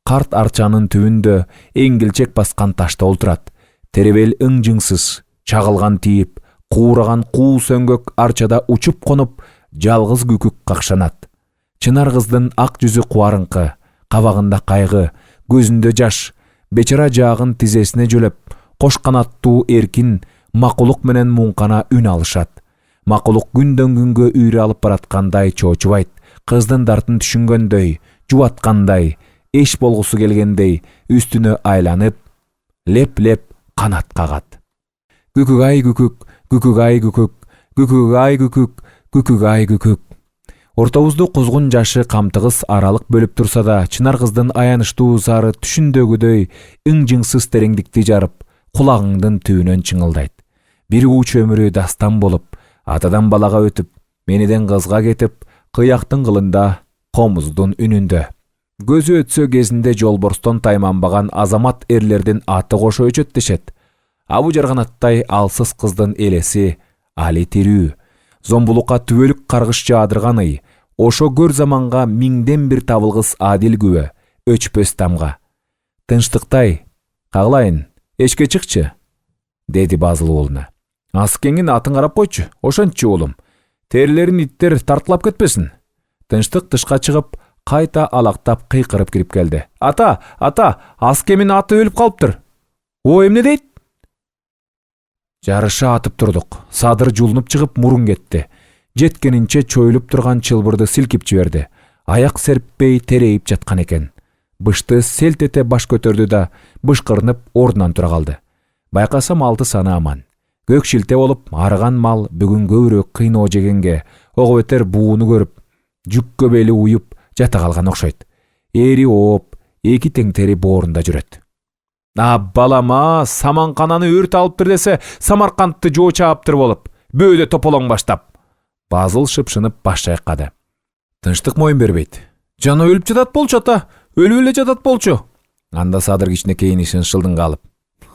карт арчанын түбүндө эңгилчек баскан ташта олтурат. Теребел ың-жыңсыз, чагылган тийип, куураган куу сөңгөк арчада учуп конуп, жалгыз күкүк какшанат. Чынар кыздын ак жүзү кубарыңкы, кабагында кайгы, көзүндө жаш, бечара жаагын тизесине жөлөп, кош канаттуу эркин макулук менен муңкана үн алышат. Макулук күндөн күнгө үйрө алып бараткандай чоочубайт, кыздын дартын түшүнгөндөй, жубаткандай, эш болгусу келгендей, үстүнө айланып, леп-леп канат кагат. Күкүк ай күкүк, күкүк ай күкүк, күкүк ай күкүк, күкүк ай күкүк. Ортобузду кузгун жашы камтыгыс аралык бөлүп турса да, Чынар кыздын аянычтуу зары түшүндөгүдөй ың-жыңсыз тереңдикти жарып, кулагыңдын түбүнөн чыңылдайт. Бир уч өмүрү дастан болуп, атадан балага өтүп, мениден кызга кетип, кыяктын кылында, комуздун үнүндө. Көзү өтсө кезинде жолборстон тайманбаган азамат эрлердин аты кошо өчөттешет. Абу жарганаттай алсыз кыздын элеси али тирүү. Зомбулукка түбөлүк каргыш жаадырганы, ошо көр заманга миңден бир табылгыс адил күбө, өчпөс тамга. Тынчтыктай, каглайын, эшке чыкчы, деди Базыл уулуна. Аскеңин атын карап койчу, ошончу уулум. Терилерин иттер тартылап кетпесин. Тынчтык тышка чыгып, кайта алактап кыйкырып кирип келди. Ата, аскемин аты өлүп калыптыр. О, эмне дейт? Жарыша атып турдук. Садыр жулунуп чыгып мурун кетти. Жеткенинче чоюлуп турган чылбырды силкип жиберди. Аяк серппей терейип жаткан экен. бышты селт ете баш көтөрдү да бышкырынып ордунан тура калды. Байкасам 6 саны аман. Көк шилте болуп, арыган мал бүгүн көбүрөөк кыйноо жегенге, ого бетер бууну көрүп, жүккө бели уюп жата калган окшойт. Эри ооп, эки теңтери боорунда жүрөт. Балама, Саманкананы өрт алыптыр десе, Самаркандты жоо чааптыр болуп, бөөдө тополоң баштап. Базыл шыпшынып баш чайкады. Тынчтык моюн бербейт. Жана өлүп жатат болчу ата, өлүп эле жатат болчу. Анда Садыр кичинекейин ишин шылдың калып.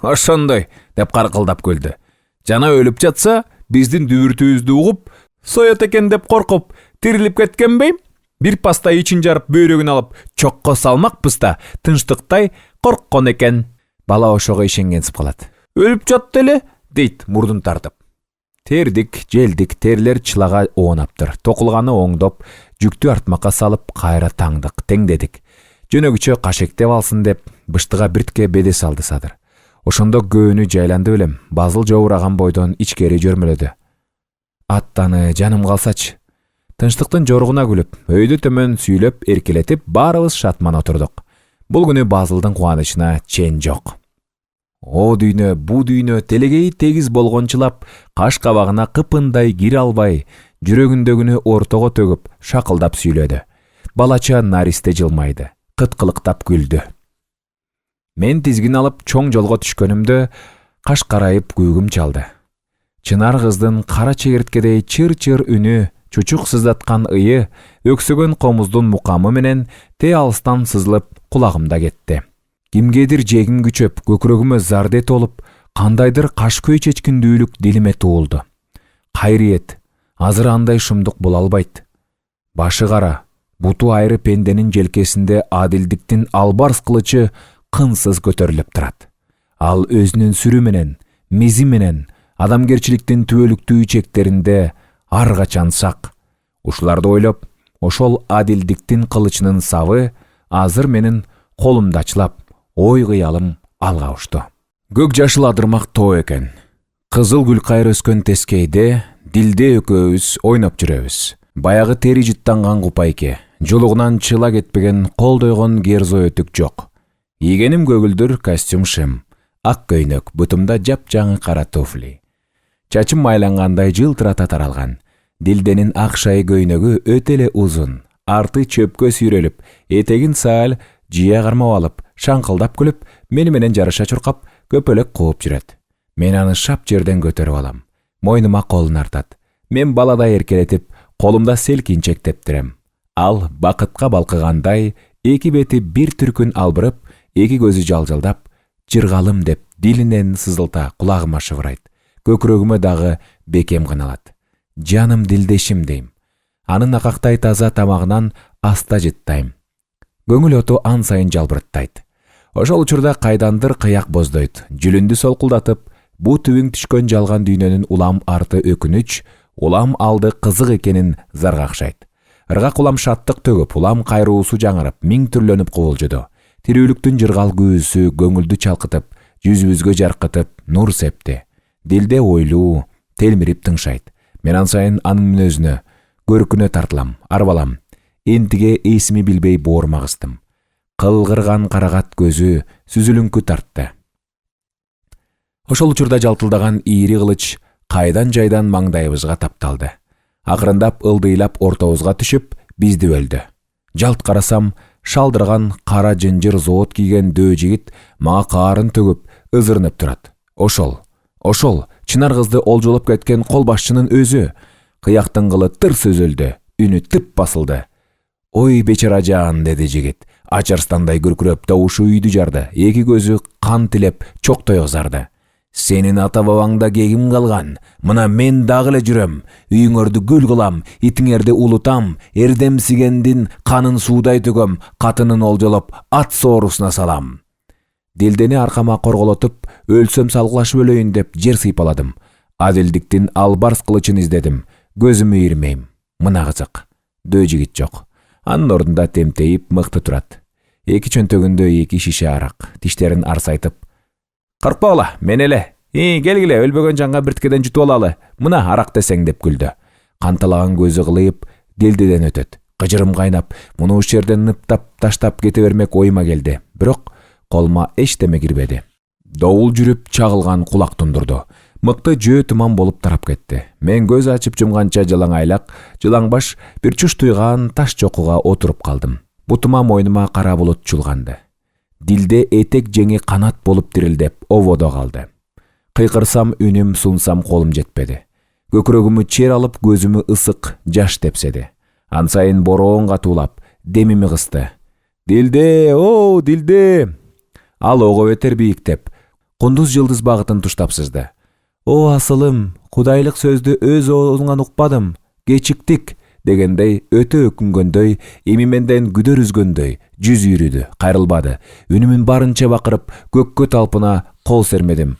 Ошондой, деп каркылдап күлдү. Жана өлүп жатса, биздин дүбүртүбүздү угуп, соят экен деп коркуп, тирилип кеткенбейм? Бир паста ичин жарып бөйрөгүн алып, чокко салмакпыз да, тынчтыктай корккон экен. Бала ошого ишенгенсип калат. Өлүп жатты эле, дейт мурдун тартып. Тердик, желдик, терлер чылага оонаптыр. Токулганы оңдоп, жүктү артмакка салып, кайра таңдык, теңдедик. Жөнөгүчө кашектеп алсын деп, быштыга биртке беде салды Садыр. Ошондо көөнү жайланды белем, Базыл жоураган бойдон ичкери жөрмөлөдү. Аттаны жаным калсачы. Тынчтыктын жоругуна күлүп, өйдө төмөн сүйлөп, эркелетип, баарыбыз шатман отурдук. Бул күнү Базылдын кубанычына чен жок. О дүйнө, бу дүйнө телегейи тегиз болгончулап, каш кабагына кыпындай кире албай, жүрөгүндөгүнү ортого төгүп, шакылдап сүйлөдү. Балача наристе жылмайды, кыткылыктап күлдү. Мен тизгин алып чоң жолго түшкөнүмдө каш карайып күйгүм чалды. Чынар кыздын кара чегирткедей чыр-чыр үнү, чучук сыздаткан ыйы, өксөгөн комуздун мукамы менен те алыстан сызылып кулагымда кетти. Кимгедир жегим күчөп, көкүрөгүмө зардет болуп, кандайдыр каш көй чечкиндүүлүк дилиме туулду. Кайриет, азыр андай шумдук боло албайт. Башы кара, буту айры пенденин желкесинде адилдиктин албарс кылычы кынсыз көтөрүлүп турат. Ал өзүнүн сүрү менен, мизи менен, адамгерчиликтин түбөлүктүү чектеринде ар качан сак. Ушуларды ойлоп, ошол адилдиктин кылычынын сабы азыр менин колумда чылап, ой кыялым алга ушту. Көк жашыл адырмак тоо экен. Кызыл гүл кайыр өскөн тескейде Дилде экөөбүз ойноп жүрөбүз. Баягы тери жыттанган купайке, жолугунан чыла кетпеген колдойгон герзо өтүк жок. Ийгеним көгүлдүр костюм шым, ак көйнөк, бутумда жапжаңы кара туфли. Чачым майлангандай жылтырата таралган. Дилденин ак шай көйнөгү өтө эле узун, арты чөпкө сүйрөлүп, этегин саал жия кармап алып, шаңкылдап күлүп, мени менен жарыша чуркап, көпөлөк кууп жүрөт. Мен аны шап жерден көтөрүп алам. Мойнума колун артат. Мен баладай эркелетип, колумда селкинчек тептирем. Ал бакытка балкыгандай, эки бети бир түркүн албырып, эки көзү жалжалдап, жыргалым деп дилинен сызылта кулагыма шыбырайт. Көкүрөгүмө дагы бекем кыналат. Жаным дилдешим дейм. Анын акактай таза тамагынан аста жыттайм. Көңүл оту ан сайын жалбыраттайт. Ошол учурда кайдандыр кыяк боздойт. Жүлүндү солкулдатып, бу түбүң түшкөн жалган дүйнөнүн улам арты өкүнүч, улам алды кызык экенин заргакшайт. Ыргак улам шаттык төгүп, улам кайруусу жаңырып, миң түрлөнүп кубулжуду. Тирүүлүктүн жыргал күүсү көңүлдү чалкытып, жүзүбүзгө жаркытып, нур септи. Дилде ойлуу, телмирип тыңшайт. Мен ан сайын анын мүнөзүнө, көркүнө тартылам, арбалам. Энтиге эсими билбей боорум агыстым. Кылгырган карагат көзү сүзүлүңкү тартты. Ошол учурда жалтылдаган ийри кылыч кайдан жайдан маңдайыбызга тапталды. Акырындап ылдыйлап ортобузга түшүп, бизди бөлдү. Жалт карасам, шалдырган кара жынжыр зоот кийген дөө жигит мага каарын төгүп, ызырынып турат. Ошол, Чынар кызды олжолоп кеткен кол башчынын өзү. Кыяктын кылы тырс өзөлдү, үнү тып басылды. Ой бечара жан, деди жигит. Ачарстандай күркүрөп, табушу үйдү жарды. Эки көзү кан тилеп, чоктой кызарды. Сенин ата бабаңда кегим калган. Мына мен дагы эле жүрөм. Үйүңөрдү гүл кылам, итиңерди улутам, эрдемсигендин канын суудай төгөм, катынын олжолоп, ат соорусуна салам. Дилдени аркама корголотуп, өлсөм салгылашып өлөйүн деп жер сыйпаладым. Адилдиктин албарс кылычын издедим. Көзүмө ийирмейм. Мына кызык. Дөө жигит жок. Анын ордунда темтейип мыкты турат. Эки чөнтөгүндө эки шише арак, тиштерин арсайтып. Коркпогула, мен эле. Келгиле, өлбөгөн жанга бирткеден жутуп алалы. Мына арак десең деп күлдү. Канталаган көзү кылыйып, Дилдеден өтөт. Кыжырым кайнап, муну ушул жерден ныптап таштап кете бермек оюма келди. Бирок колума эчтеме кирбеди. Доул жүрүп чагылган кулак тундурду. Мыкты жөө туман болуп тарап кетти. Мен көз ачып жумганча жылаң айлак, жылаң баш бир чуш туйган таш чокуга отуруп калдым. Бутума мойнума кара булут чулганды. Дилде этек жеңи канат болуп дирилдеп оводо калды. Кыйкырсам үнүм, сунсам колум жетпеди. Көкүрөгүмү чер алып, көзүмү ысык жаш тепседи. Ан сайын бороон катуулап, демими кысты. Дилде, о, Дилде! Ал ого бетер бийиктеп, кундуз жылдыз багытын туштап сызды. О, асылым, кудайлык сөздү өз оозуңан укпадым, кечиктик, дегендей өтө өкүнгөндөй, эми менден күдөр үзгөндөй, жүз үйрүдү, кайрылбады. Үнүмүн барынча бакырып, көккө талпына кол сермедим.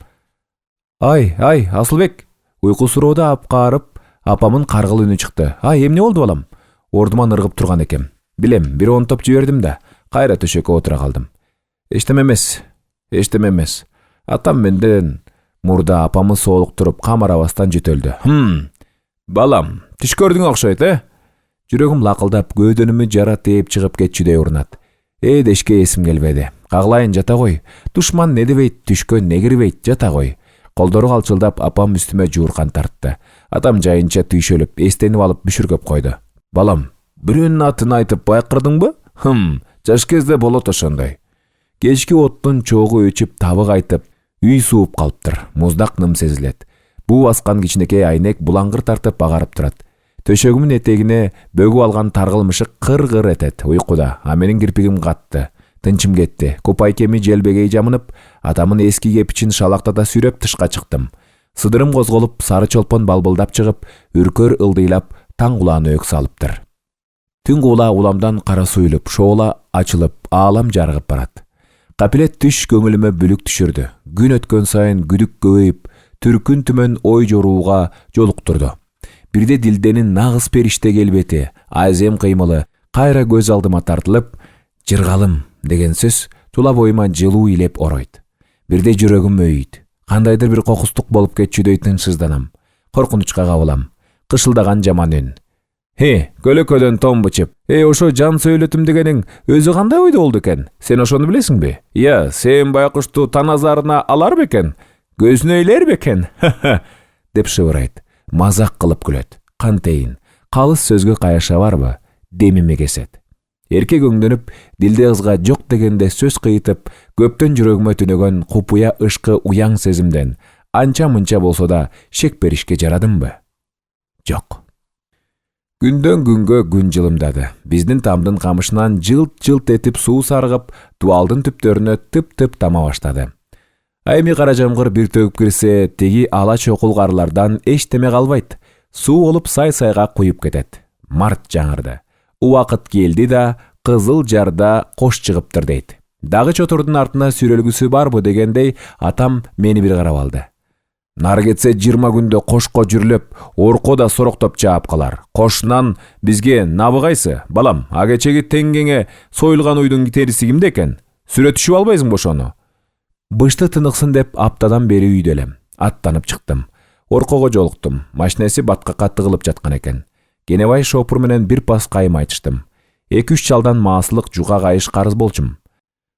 Ай, Асылбек! Уйку суроодо апкаарып, апамын каргыл үнү чыкты. Ай, эмне болду балам? Ордуман ыргып турган экем. Билем, бир онтоп жибердим да, кайра төшөккө отура калдым. Эчтеме эмес. Атам менден мурда апамы соолуктуруп камарабастан жөтөлдү. Балам, түш көрдүң окшойт, Жүрөгүм лакылдап, көөдөнүмү жара тээп чыгып кетчүдөй урнат. Дешке эсим келбеди. Каглайын, жата кой. Душман не дебейт, түшкөн не кирбейт, жата кой. Колдору калчылдап, апам үстүмө жууркан тартты. Атам жайынча түйшөлүп, эстенип алып бүшүргөп койду. Балам, бирөөнүн атын айтып байкырдыңбы? Жаш кезде болот ошондой. Кечки оттун чогу өчүп, табы кайтып, үй сууп калыптыр. Муздак ным сезилет. Буу баскан кичинекей айнек булаңгыр тартып агарып турат. Төшөгүмүн этегине бөгүп алган таргыл мышык кыр-кыр этет. Уйкуда, а менин кирпигим катты. Тынчым кетти. Купайкеми желбегей жамынып, атамын эски кепичин шалактата сүйрөп тышка чыктым. Сыдырым козголуп, сары чолпон балбылдап чыгып, үркөр ылдыйлап, таң кулааны өк салыптыр. Түн кула уламдан кара суюлуп, шоола ачылып, аалам жарыгып барат. Капилет түш көңүлүмө бүлүк түшүрдү. Күн өткөн сайын күдүк көбөйүп, түркүн түмөн ой жорууга жолуктурду. Бирде Дилденин нагыз периште келбети, азем кыймылы кайра көз алдыма тартылып, жыргалым деген сөз тула боюма жылуу илеп оройт. Бирде жүрөгүм өйүйт. Кандайдыр бир кокустук болуп кетчүдөй тынчсызданам. Коркунучка кабылам. Кышылдаган жаман үн. Көлөкөдөн том бычып. Ошо жан сөйлөтүм дегениң өзү кандай ойдо болду экен? Сен ошону билесиңби? Сен байкушту таназарына алар бекен? Көзүнө илер бекен? деп шыбырайт. Мазак кылып күлөт. Кантейин, калыс сөзгө каяша барбы? Демиме кесет. Эркек өңдөнүп, Дилде кызга жок дегенде сөз кыйтып, көптөн жүрөгүмө түнөгөн купуя ышкы уяң сезимден анча-мынча болсо да шек беришке жарадымбы? Жок. Күндөн күнгө күн жылымдады. Биздин тамдын камышынан жылт-жылт этип суу сарыгып, дуалдын түптөрүнө тып-тып тама баштады. Айми кара жамгыр бир төгүп кирсе, теги ала чокулгарлардан эчтеме калбайт. Суу болуп сай-сайга куюп кетет. Март жаңырды. Убакыт келди да, кызыл жарда кош чыгыптыр дейт. Дагы чотурдун артына сүрөлгүсү барбы дегендей, атам мени бир карап алды. Нары кетсе 20 күндө кошко жүрүлөп, орко да сороктоп чаап калар. Кошунан бизге набы кайсы? Балам, агечеги теңгеңе союлган уйдун териси кимде экен? Сүрөтүшүп албайсыңбы ошону? Бышты тыныксын деп аптадан бери үйдө элем. Аттанып чыктым. Оркого жолуктум. Машинеси баткакка тыгылып жаткан экен. Кенебай шопур менен бир пас кайым айтыштым. 2-3 чалдан маасылык жуга кайыш карыз болчум.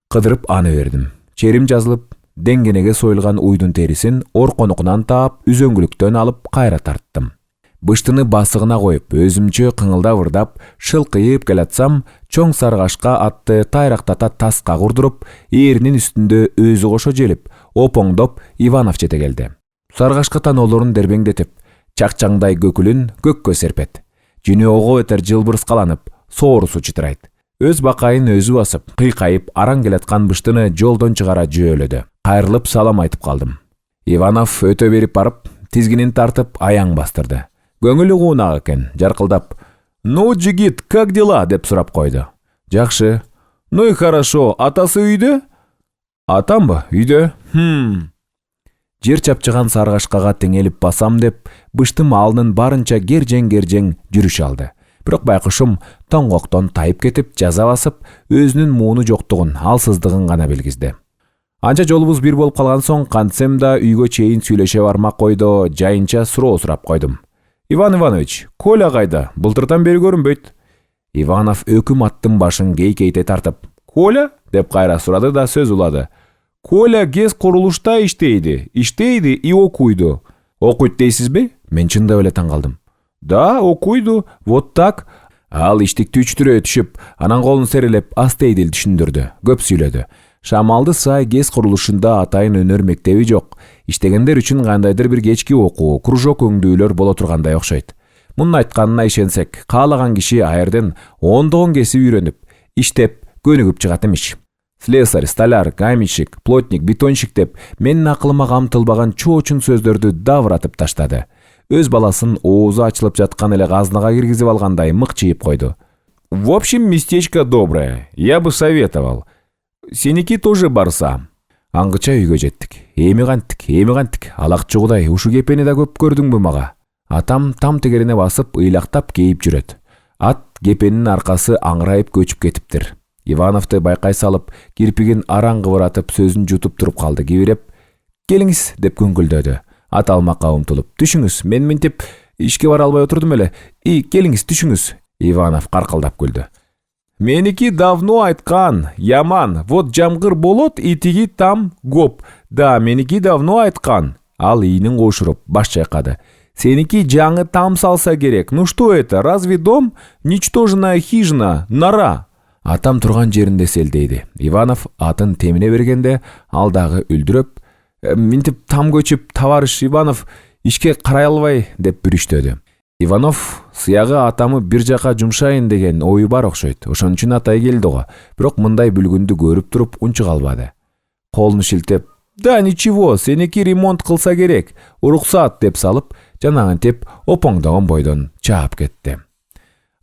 Кыдырып аны бердим. Черим жазылып, деңгенеге союлган уйдун терисин орконукунан таап, үзөңгүлүктөн алып кайра тарттым. Быштыны басыгына коюп, өзүмчө кыңылдап ырдап, шылкыйып келатсам, чоң саргашка атты тайрактата таска курдуруп, ээринин үстүндө өзү кошо желип, опоңдоп Иванов чете келди. Саргашка таноолорун дербеңдетип, чакчаңдай көкүлүн көккө серпет. Жүнү ого бетер жылбырскаланып, соорусу чытырайт. Өз бакайын өзү басып, кыйкайып, араң келаткан быштыны жолдон чыгара жөөлөдү. Кайрылып салам айтып калдым. Иванов өтө берип барып, тизгинин тартып аяң бастырды. Көңүлү куунак экен, жаркылдап, «Ну, жигит, как дела?» деп сурап койду. «Жакшы». «Ну и хорошо, атасы үйдө?» «Атамбы? Үйдө?» Жер чапчыган саргашкага теңелип басам деп, быштым алдын барынча гержең жүрүш алды. Бирок байкушум тоңгоктон тайып кетип, жаза басып, өзүнүн мууну жоктугун, алсыздыгын гана билгизди. Анча жолубуз бир болуп калган соң, кантсем да үйгө чейин сүйлөшө бармак койдо, жайынча суроо сурап койдум. «Иван Иванович, Коля кайда? Былтырдан бери көрүнбөйт». Иванов өкім аттың башын кейкейте тартып, «Коля?» деп кайра сурады да сөз улады. «Коля ГЭС курулушта иштейди и окуйду». «Окуйт дейсизби?» Мен чындап эле таң калдым. «Да, окуйду, вот так». Ал иштикти үчтүрө түшүп, анан колун серелеп астейдил түшүндүрдү, көп сүйлөдү. Шамалды сай ГЭС курулушунда атайын өнөр мектеби жок. Иштегендер үчүн кандайдыр бир кечки окуу, кружок өңдүүлөр боло тургандай окшойт. Мунун айтканына ишенсек, каалаган киши айырдын ондогон кесип үйрөнүп, иштеп, көнүгүп чыгат эмиш. Слесарь, столяр, каменщик, плотник, бетонщик деп менин акылыма камтылбаган чоочун сөздөрдү давратып таштады. Өз баласын оозу ачылып жаткан эле казынага киргизип алгандай мыкчыйып койду. «В общем, местечко доброе. Я бы советовал. Сеники тоже барса». Аңгыча үйгө жеттик. Эми канттик. Алакчы Кудай, ушу кепени да көп көрдүңбү мага? Атам там тегерине басып, ыйлактап кейип жүрөт. Ат кепенин аркасы аңырайып көчүп кетиптир. Ивановду байкай салып, кирпигин араң кыбыратып, сөзүн жутуп туруп калды, кибиреп, «Келиңиз» деп күңкүлдөдү. Ат алмакка умтулуп, «Түшүңүз, мен мынтип ишке бара албай отурдум эле. Келиңиз, түшүңүз». Иванов каркылдап күлдү. «Меники давно айткан, яман, вот жамгыр болот, тиги там гоп. Да, меники давно айткан». Ал ийинин кошуруп, баш чайкады. «Сеники жаңы там салса керек. Ну что это, разве дом? Ничтожная хижина, нора». Атам турган жеринде селдейди. Иванов атын темине бергенде, ал дагы үлдүрөп, «Минтип там көчүп, товарищ Иванов, ишке карай албай» деп бүрүштөдү. Иванов сыягы атамы бир жака жумшайын деген ою бар окшойт. Ошон үчүн атай келди го. Бирок мындай бүлгүндү көрүп туруп унчук албады. Колун шилтеп, «Да ничего, сеники ремонт кылса керек. Уруксат» деп салып, жанагынтип опоңдогон бойдон чаап кетти.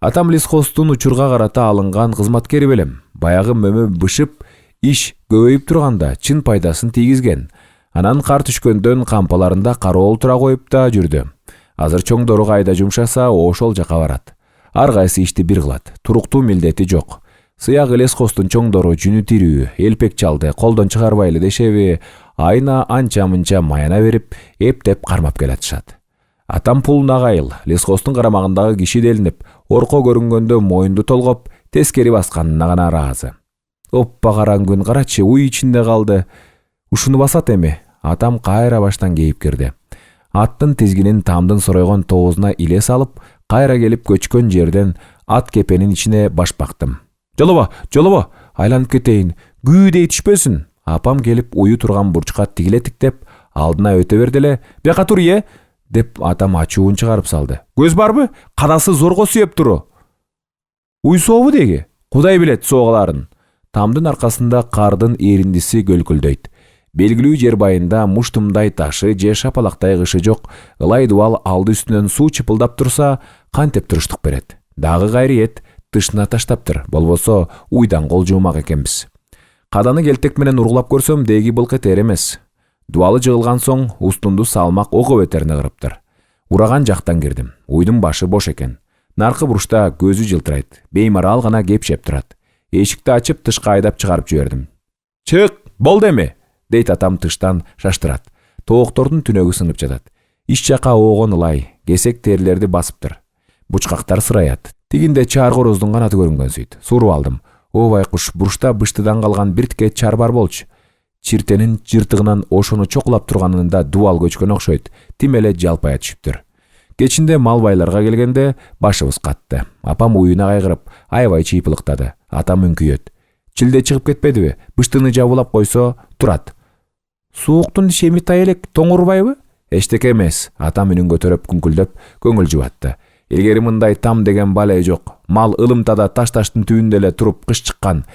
Атам лесхоздун учурга карата алынган кызматкери белем. Баягы мөмө бышып, иш көбөйүп турганда чын пайдасын тийгизген. Анан кар түшкөндөн кампаларында кароол тура коюп да жүрдү. Азыр чоңдору кайда жумшаса, ошол жака барат. Ар кайсы ишти бир кылат. Туруктуу милдети жок. Сыягы лесхоздун чоңдору жүнү тирүү, элпек чалды, колдон чыгарбайлы дешеби, айына анча-мынча маяна берип, эптеп кармап келатышат. Атам пулуна кайыл, лесхоздун карамагындагы киши делинип, орко көрүнгөндө моюнду толгоп, тескери басканына гана ыраазы. Оппа караң күн, карачы, уй ичинде калды. Ушуну басат эми. Атам кайра баштан кейип кирди. Аттын тизгинин тамдын соройгон тоозуна иле салып, кайра келип көчкөн жерден ат кепенин ичине баш бактым. Жолобо, айланып кетейин, күйдей түшпөсүн. Апам келип уyu турган бурчка тигиле тиктеп, алдына өтө берди эле, «Бияка тур е» деп атам ачуун чыгарып салды. «Көз барбы? Кадасы зорго сүйөп туру». «Уй сообу деги? Кудай билет соогаларын». Тамдын аркасында кардын эриндиси көлкүлдөйт. Белгилүү жер байында муштумдай ташы же шапалактай кышы жок, ылай дубал алды үстүнөн суу чыпылдап турса, кантип туруштук берет. Дагы кайриет, тышына таштаптыр, болбосо уйдан кол жуумак экенбиз. Каданы келтек менен ургулап көрсөм, деги былк этер эмес. Дубалы жыгылган соң устунду салмак ого бетерине кырыптыр. Ураган жактан кирдим. Уйдун башы бош экен. Наркы бурушта көзү жылтырайт. Беймарал гана кепшеп турат. Эшикти ачып тышка айдап чыгарып жибердим. «Чык, болду эми», дейт атам тыштан шаштырат. Тооктордун түнөгү сынып жатат. Иш жака оогон ылай, кесек терилерди басыптыр. Бучкактар сыраят. Тигинде чаар короздун канаты көрүнгөнсүйт. Суруп алдым. О байкуш, бурушта быштыдан калган бир тике чар бар болчу. Чиртенин жыртыгынан ошону чокулап турганында дубал көчкөн окшойт. Тим эле жалпая түшүптүр. Кечинде мал байларга келгенде башыбыз катты. Апам уюна кайгырып, аябай чыйпылыктады. Атам үңкүйөт. Чилде чыгып кетпедиби? Быштыны жабылап койсо, турат. «Сууктун шеми тай элек тоңурбайбы?» «Эчтеке эмес», атам үнүн көтөрүп күңкүлдөп, көңүл жубатты. Илгери мындай там деген бале жок. Мал ылымтада таш-таштын түбүндө эле туруп кыш чыккан.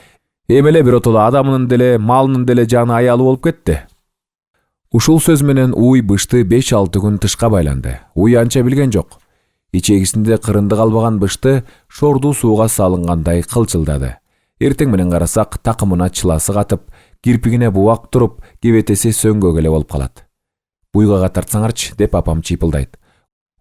Эмеле бир отула адамынын деле, малынын деле жаны аялуу болуп кетти. Ушул сөз менен уй бышты 5-6 күн тышка байланды. Уй анча билген жок. Ичегисинде кырынды калбаган бышты шордуу сууга салынгандай кылчылдады. Эртең менен карасак, такымына чыласы катып, кирпигине бубак туруп, кебетеси сөңгө келе болуп калат. «Буйгага тартсаңарчы» деп апам чыйпылдайт.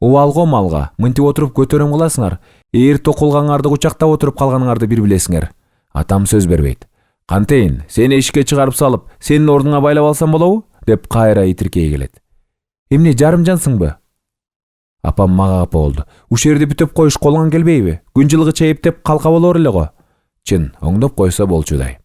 «Убалго малга, мынтип отуруп көтөрөм кыласыңар. Эгер токулгаңарды кучактап отуруп калганыңарды бир билесиңер». Атам сөз бербейт. «Кантейин, сени ишке чыгарып салып, сенин ордуңа байлап алсам болобу?» деп кайра итиркей келет. «Эмне жарым жансыңбы?» Апам мага апа болду. Ушерди бүтөп коюш колуңан келбейби? Күн жылгыча эптеп калка болор эле го. Чын, оңдоп койсо болчудай.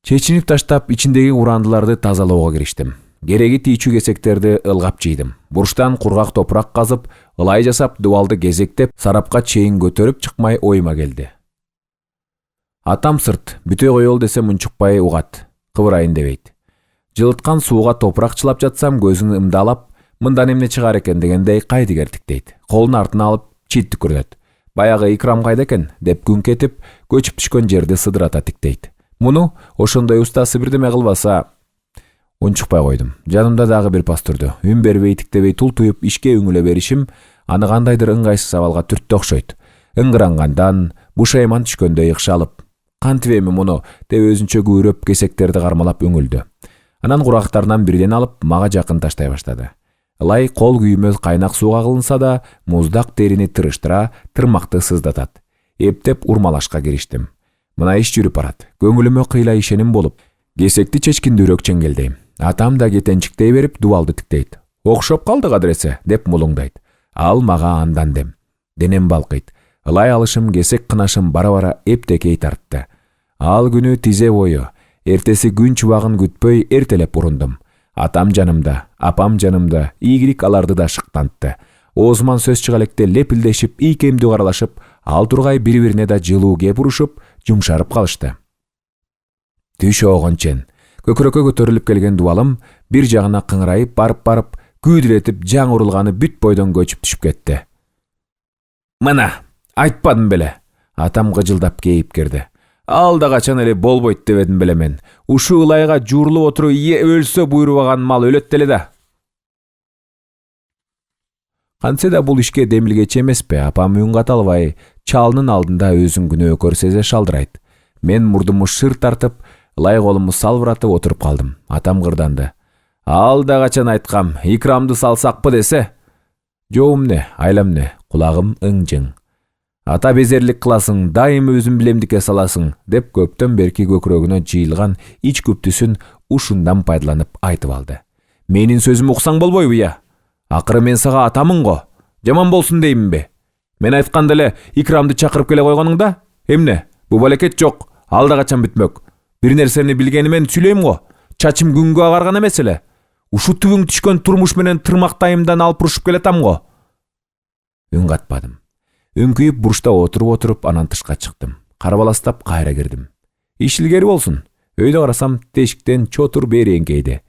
Чечинип таштап, ичиндеги урандыларды тазалоого кириштим. Кереги тийчүү кесектерди ылгап жыйдым. Бурчтан кургак топурак казып, ылай жасап, дубалды кезектеп, сарапка чейин көтөрүп чыкмай оюма келди. Атам сырт, бүтөй коёл десем унчукпай угат, кыбырайын дебейт. Жылыткан сууга топурак чылап жатсам, көзүн ымдалап, мындан эмне чыгар экен дегендей кайдыгер тиктейт. Колун артына алып, чит түкүрөт. Баягы Икрам кайда экен деп күңк этип, көчүп түшкөн жерди сыдырата тиктейт. Муну ошондой устасы бирдеме кылбаса, унчукпай койдум. Жанымда дагы бир пас турду. Үн бербей тиктебей тултуюп ишке үңүлө беришим аны кандайдыр ыңгайсыз абалга түрттү окшойт. Ыңгырангандан, бушайман түшкөндөй ыкшалып, кантип эми муну деп өзүнчө күбүрөп кесектерди кармалап үңүлдү. Анан курактарынан бирден алып мага жакын таштай баштады. Ылай кол күймөз кайнак сууга кылынса да, муздак терини тырыштыра, тырмакты сыздатат. Эптеп урмалашка кириштим. Мына иш жүрүп барат. Көңүлүмө кыйла ишеним болуп, кесекти чечкиндүүрөөк чеңгелдейм. Атам да кетенчиктей берип дубалды тиктейт. Окшоп калдык адресе деп мулуңдайт. Ал мага андан дем. Денем балкыйт. Ылай алышым кесек кынашым бара-бара эптекей тартты. Ал күнү тизе бою, эртеси күн чубагын күтпөй эртелеп урундум. Атам жанымда, апам жанымда, ийгилик аларды да шыктантты. Оозуман сөз чыга электе лепилдешип, ийкемдүү каралашып, ал тургай бири-бирине да жылуу кеп урушуп, жумшарып калышты. Түш оогончен, көкүрөккө көтөрүлүп келген дубалым бир жагына кыңырайып барып, күйдүрөтүп жаң урулганы бүт бойдон көчүп түшүп кетти. Мына, айтпадым беле. Атам гыжылдап кейип кирди. Алда качан эле болбойт дебедим беле мен. Ушу ылайга жуурулуп отуруп өлсө буйрубаган мал өлөт деле да. Кантсе да бул ишке демилгечи эмеспи, апам үн ката албай, чалынын алдында өзүн күнөөкөр сезе шалдырайт. Мен мурдуму шыр тартып, ылай колуму салбыратып отуруп калдым. Атам кырданды. Алда качан айткам, Икрамды салсакпы десе. Жоом не, айлам не, кулагым ың-жың. Ата безерлик кыласың, дайым өзүң билемдикке саласың, деп көптөн берки көкүрөгүнө жыйылган ич күптүсүн ушундан пайдаланып айтып алды. Менин сөзүм уксаң болбойбу я? Акыры мен сага атамын го. Жаман болсун дейминби? Мен айтканда эле Икрамды чакырып келе койгонуңда? Эмне? Бу балекет жок, алда качан бүтмөк. Бир нерсени билгени мен сүйлөйм го. Чачым күнгө агарган эмес эле. Ушу түбүң түшкөн турмуш менен тырмактайымдан алып урушуп келатам го. Үн катпадым. Үңкүйүп бурчта отуруп анан тышка чыктым. Карбаластап кайра кирдим. Иш илгери болсун. Өйдө карасам тешиктен чотур бери эңкейди.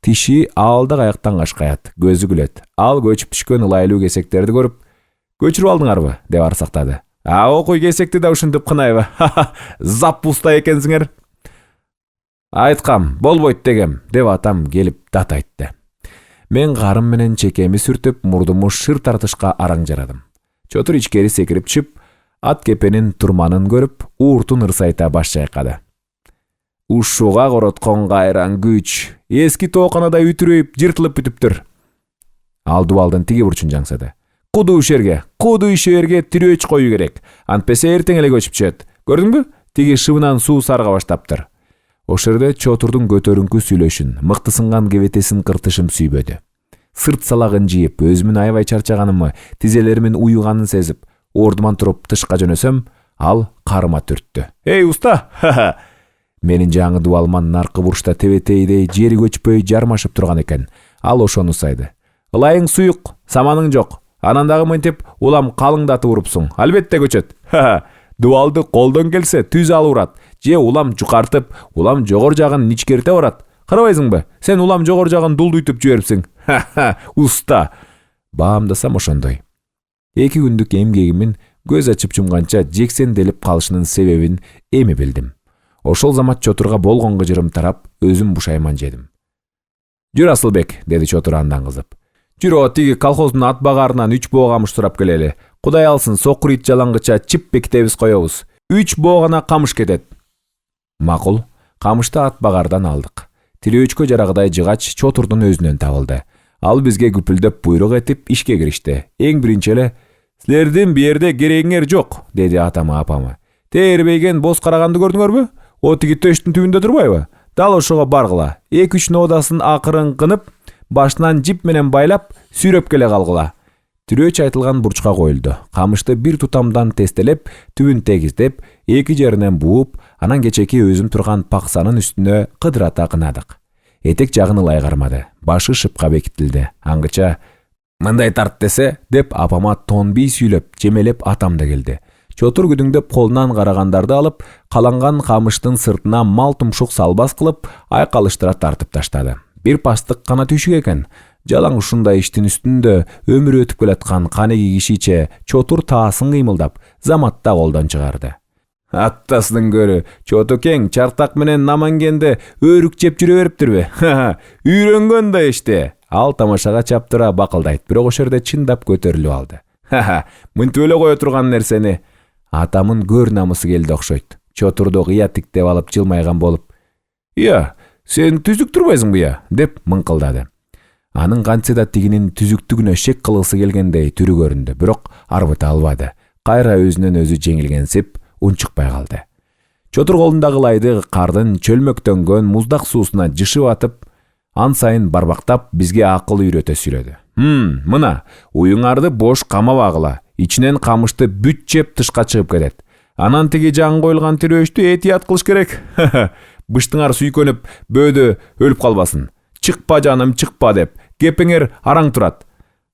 Тиши алда аяктан кашкаят, көзү күлөт. Ал көчүп түшкөн ылайлуу кесектерди көрүп, "Көчүрүп алдыңарбы?" деп арсактады. Окуй кесекти да ушинтип кынайбы. Зап уста экенсиңер. Айткам, болбойт дегем, деп атам келип дат айтты. Мен карым менен чекеми сүртүп, мурдуму шыр тартышка араң жарадым. Чотур ичкери секирип түшүп, ат кепенин турманын көрүп, ууртун ырсайта баш чайкады. Ушуга короткон кайран күч, эски тооканада үтүрөйүп, жыртылып бүтүптүр. Ал дубалдын тиги бурчун жаңсады. Куду ишерге тирөөч кою керек. Антпесе эртең эле көчүп түшөт. Көрдүңбү? Тиги шыбынан суу сарга баштаптыр. Ошерде чотурдун көтөрүңкү сүйлөшүн, мыкты сынган кебетесин кыртышым сүйбөдү. Сырт салагын жийип, өзүмүн аябай чарчаганымы, тизелеримин уюганын сезип, ордуман туруп тышка жөнөсөм, ал карыма түрттү. "Эй, уста!" Менин жаңы дубалыман наркы бурчта тебетейдей жери көчпөй жармашып турган экен. Ал ошону сайды. "Ылайың суюк, саманың жок. Анан дагы мынтип улам калыңдатып урупсуң. Албетте көчөт. Дубалды колдон келсе түз алып урат, же улам жукартып, улам жогор жагын ичкерте барат. Карабайсыңбы? Сен улам жогор жагын дулдуйтуп жиберипсиң. Уста. Баамдасам ошондой. 2 күндүк эмгегимин көз ачып жумганча жексенделип калышынын себебин эми билдим. Ошол замат чотурга болгон кыжырым тарап, өзүм бушайман жедим. "Жүр Асылбек", деди чотур андан кызып. "Жүрө, тиги колхоздун ат багаарынан 3 боо камыш сурап келели. Кудай алсын, сокур ит жалаңгыча чип бекитебиз коебуз. 3 боо гана камыш кетет." Макул, камышты ат багаардан алдык. Тирөөчкө жарагыдай жыгач чотурдун өзүнөн табылды. Ал бизге күпүлдөп буйрук этип ишке киришти. Эң биринчи эле "Силердин бу жерде керегиңер жок", деди атама апамы. "Тербейген боз караганды көрдүңөрбү? О тиги төштүн түбүндө турбайбы? Дал ошого баргыла. 2-3 ноодасын акырын кынып, башынан жип менен байлап, сүйрөп келе калгыла. Тирөөч айтылган бурчка коюлду. Камышты бир тутамдан тестелеп, түбүн тегиздеп, эки жеринен бууп, анан кечеки өзүм турган паксанын үстүнө кыдырата кынадык. Этек жагын ылай кармады. Башы шыпка бекитилди. Аңгыча «Мындай тарт десе» деп апама тонбий сүйлөп, жемелеп атам да келди. Чотур күдүңдөп колунан карагандарды алып, каланган камыштын сыртына мал тумшук салбас кылып, айкалыштыра тартып таштады. Бир пастык гана түйшүк экен. Жалаң ушундай иштин үстүндө өмүрү өтүп келаткан канеги кишиче чотур таасын кыймылдап, заматта колдон чыгарды. Аттасының көрі, чоту кең чартак менен намангенде өрүк жеп жүрө бериптирби? Үйрөнгөн да иште. Ал тамашага чаптыра бакылдайт, бирок ошерде чындап көтөрүлүп алды. Мынтип эле кое турган нерсени. Атамын көр намысы келди окшойт. Чотурду кыя тиктеп алып жылмайган болуп, «Ия, сен түзүк турбайсыңбы я?» деп мыңкылдады. Анын кантсе да тигинин түзүктүгүнө шек кылгысы келгендей түрү көрүндү, бирок арбыта албады. Кайра өзүнөн өзү жеңилгенсип, унчукпай калды. Чотур колундагы лайды кардын чөлмөктөнгөн муздак суусуна жышып атып, ан сайын барбактап бизге акыл үйрөтө сүйлөдү. Мына, уюңарды бош камабагыла, ичинен камышты бүт жеп тышка чыгып кетет. Анан тиги жан коюлган тирөөчтү этият кылыш керек. Быштыңар сүйкөнүп, бөөдө өлүп калбасын. Чыкпа жаным, чыкпа деп, кепеңер араң турат.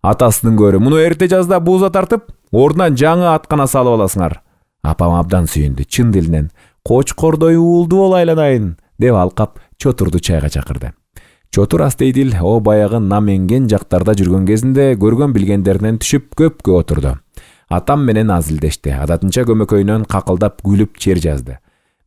Атасының көрү, муну эрте жазда бууза тартып, ордунан жаңы аткана салып аласыңар. Апам абдан сүйүндү, чын дилинен. Кочкордой уулду бол айланайын, деп алкап чотурду чайга чакырды. Чотур астейдил о баягы наменген жактарда жүргөн кезинде көргөн билгендеринен түшүп көпкө отурду. Атам менен азилдешти, адатынча көмөкөйнөн какылдап күлүп чер жазды.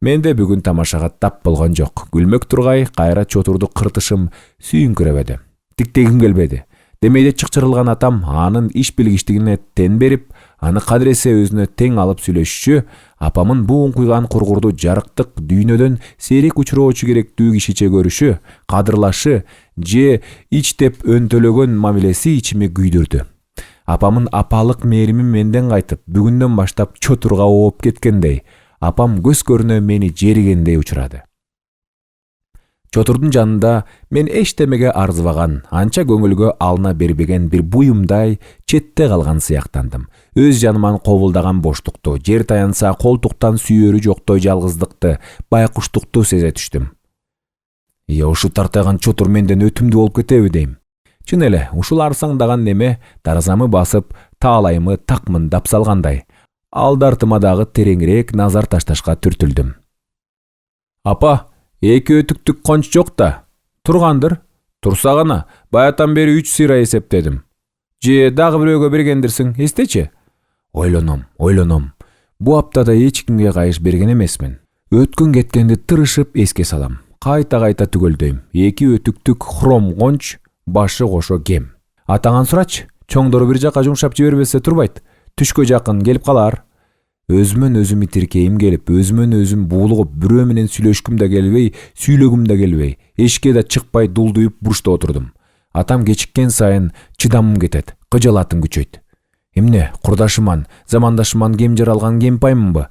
Менде бүгүн тамашага тап болгон жок. Күлмөк тургай, кайра чотурду кыртышым сүйүңкүрөбөдү. Тиктегим келбеди. Демейде чыкчырылган атам анын иш билгичтигине тен берип, аны кадыресе өзүнө тең алып сүйлөшчү, апамын буун куйган кургурду жарыктык дүйнөдөн серик учуроочу керектүү кишиче көрүшү, кадырлашы же ич деп өнтөлөгөн мамилеси ичиме күйдүрдү. Апамын апалык мээрими менден кайтып, бүгүндөн баштап чотурга ооп кеткендей, апам көз көрүнө мени жеригендей учурады. Чотурдун жанында мен эчтемеге арзыбаган, анча көңүлгө алына бербеген бир буюмдай четте калган сыяктандым. Өз жаныман кобулдаган боштукту, жер таянса колтуктан сүйөрү жоктой жалгыздыкты, байкуштукту сезе түштүм. Ушу тартайган чотур менден өтүмдүү болуп кетеби дейм. Чын эле, ушул арсаңдаган неме таразамы басып, таалайымы такмындап салгандай. Алдартыма дагы тереңирээк назар ташташка түртүлдүм. Апа, эки өтүктүк конч жок да. Тургандыр. Турса гана, баятан бери 3 сыйра эсептедим. Же дагы бирөөгө бергендирсиң, эстечи? Ойлоном. Бу аптада эч кимге кайыш берген эмесмин. Өткөн кеткенди тырышып эске салам. Кайта түгөлдөйм. 2 өтүктүк хром конч, башы кошо кем. Атаңан сурач, чоңдору бир жака жумшап жибербесе турбайт. Түшкө жакын келип калар. Өзүмөн өзүм итиркейим келип, өзүмөн өзүм буулугуп, бирөө менен сүйлөшкүм да келбей, сүйлөгүм да келбей, эшикке да чыкпай дулдуйуп бурчта отурдум. Атам кечиккен сайын чыдамым кетет, кыжалатым күчөйт. Эмне, курдашыман, замандашыман кем жаралган кемпаймынбы?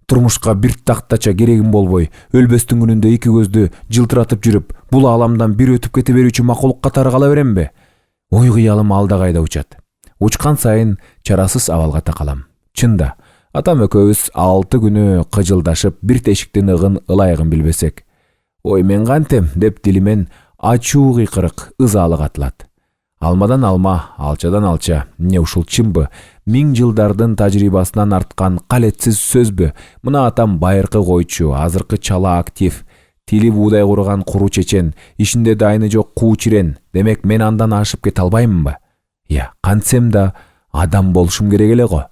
Турмушка бир тактача керегим болбой, өлбөстүн күнүндө 2 көздү жылтыратып жүрүп, бул ааламдан бир өтүп кете берүүчү макулук катары кала беремби? Ой кыялым алда кайда учат. Учкан сайын чарасыз абалга такалам. Чында, атам экөөбүз 6 күнү кыжылдашып, бир тешиктин ыгын ылайыгын билбесек. Ой мен кантем деп дилимен ачуу кыйкырык ызалык атылат. Алмадан алма, алчадан алча. Не ушул чынбы? 1000 жылдардын тажрыйбасынан арткан калетсиз сөзбү? Мына атам байыркы койчу, азыркы чала актив, тили буудай курган куру чечен, ишинде дайыны жок куучирен. Демек мен андан ашып кете албаймынбы? Я, кантсем да адам болушум керек эле го.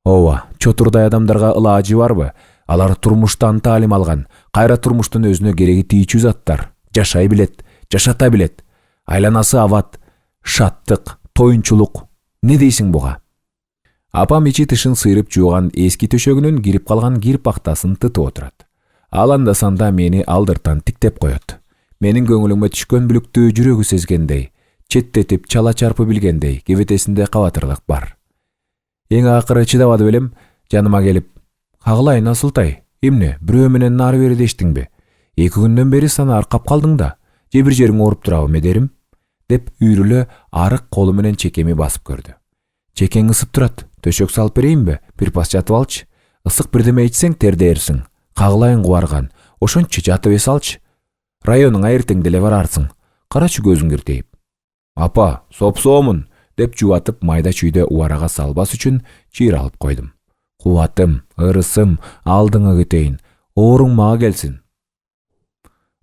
Ооба, чотурдай адамдарга ылаажы барбы? Алар турмуштан таалим алган, кайра турмуштун өзүнө кереги тийчү заттар. Жашай билет, жашата билет. Айланасы абат, шаттык, тоюнчулук. Не дейсиң буга? Апам ичи тышын сыйрып жууган эски төшөгүнүн кирип калган кир пактасын тытып отурат. Ал анда-санда мени алдыртан тиктеп коет. Менин көңүлүмө түшкөн бүлүктү жүрөгү сезгендей, четтетип чала чарпы билгендей, кебетесинде кабатырлык бар. Эң акыры чыдабады белем, жаныма келип, "Кагылайын Асылтай, эмне, бирөө менен нары бери дештиңби? 2 күндөн бери саны аркап калдың да, же бир жериң ооруп турабы медерим?" деп үйрүлө арык колу менен чекеми басып көрдү. Чекең ысып турат, төшөк салып берейинби? Бир пас жатып алчы. Ысык бирдеме ичсең тердээрсиң. Кагылайын кубарган. Ошончу жатып эс алчы. Районуңа эртең деле барарсың. Карачы көзүң киртейип. Апа, соопсоомун деп жубатып майда чүйдө убарага салбас үчүн чыйыр алып койдум. Кубатым, ырысым, алдыңа кетейин. Ооруң мага келсин.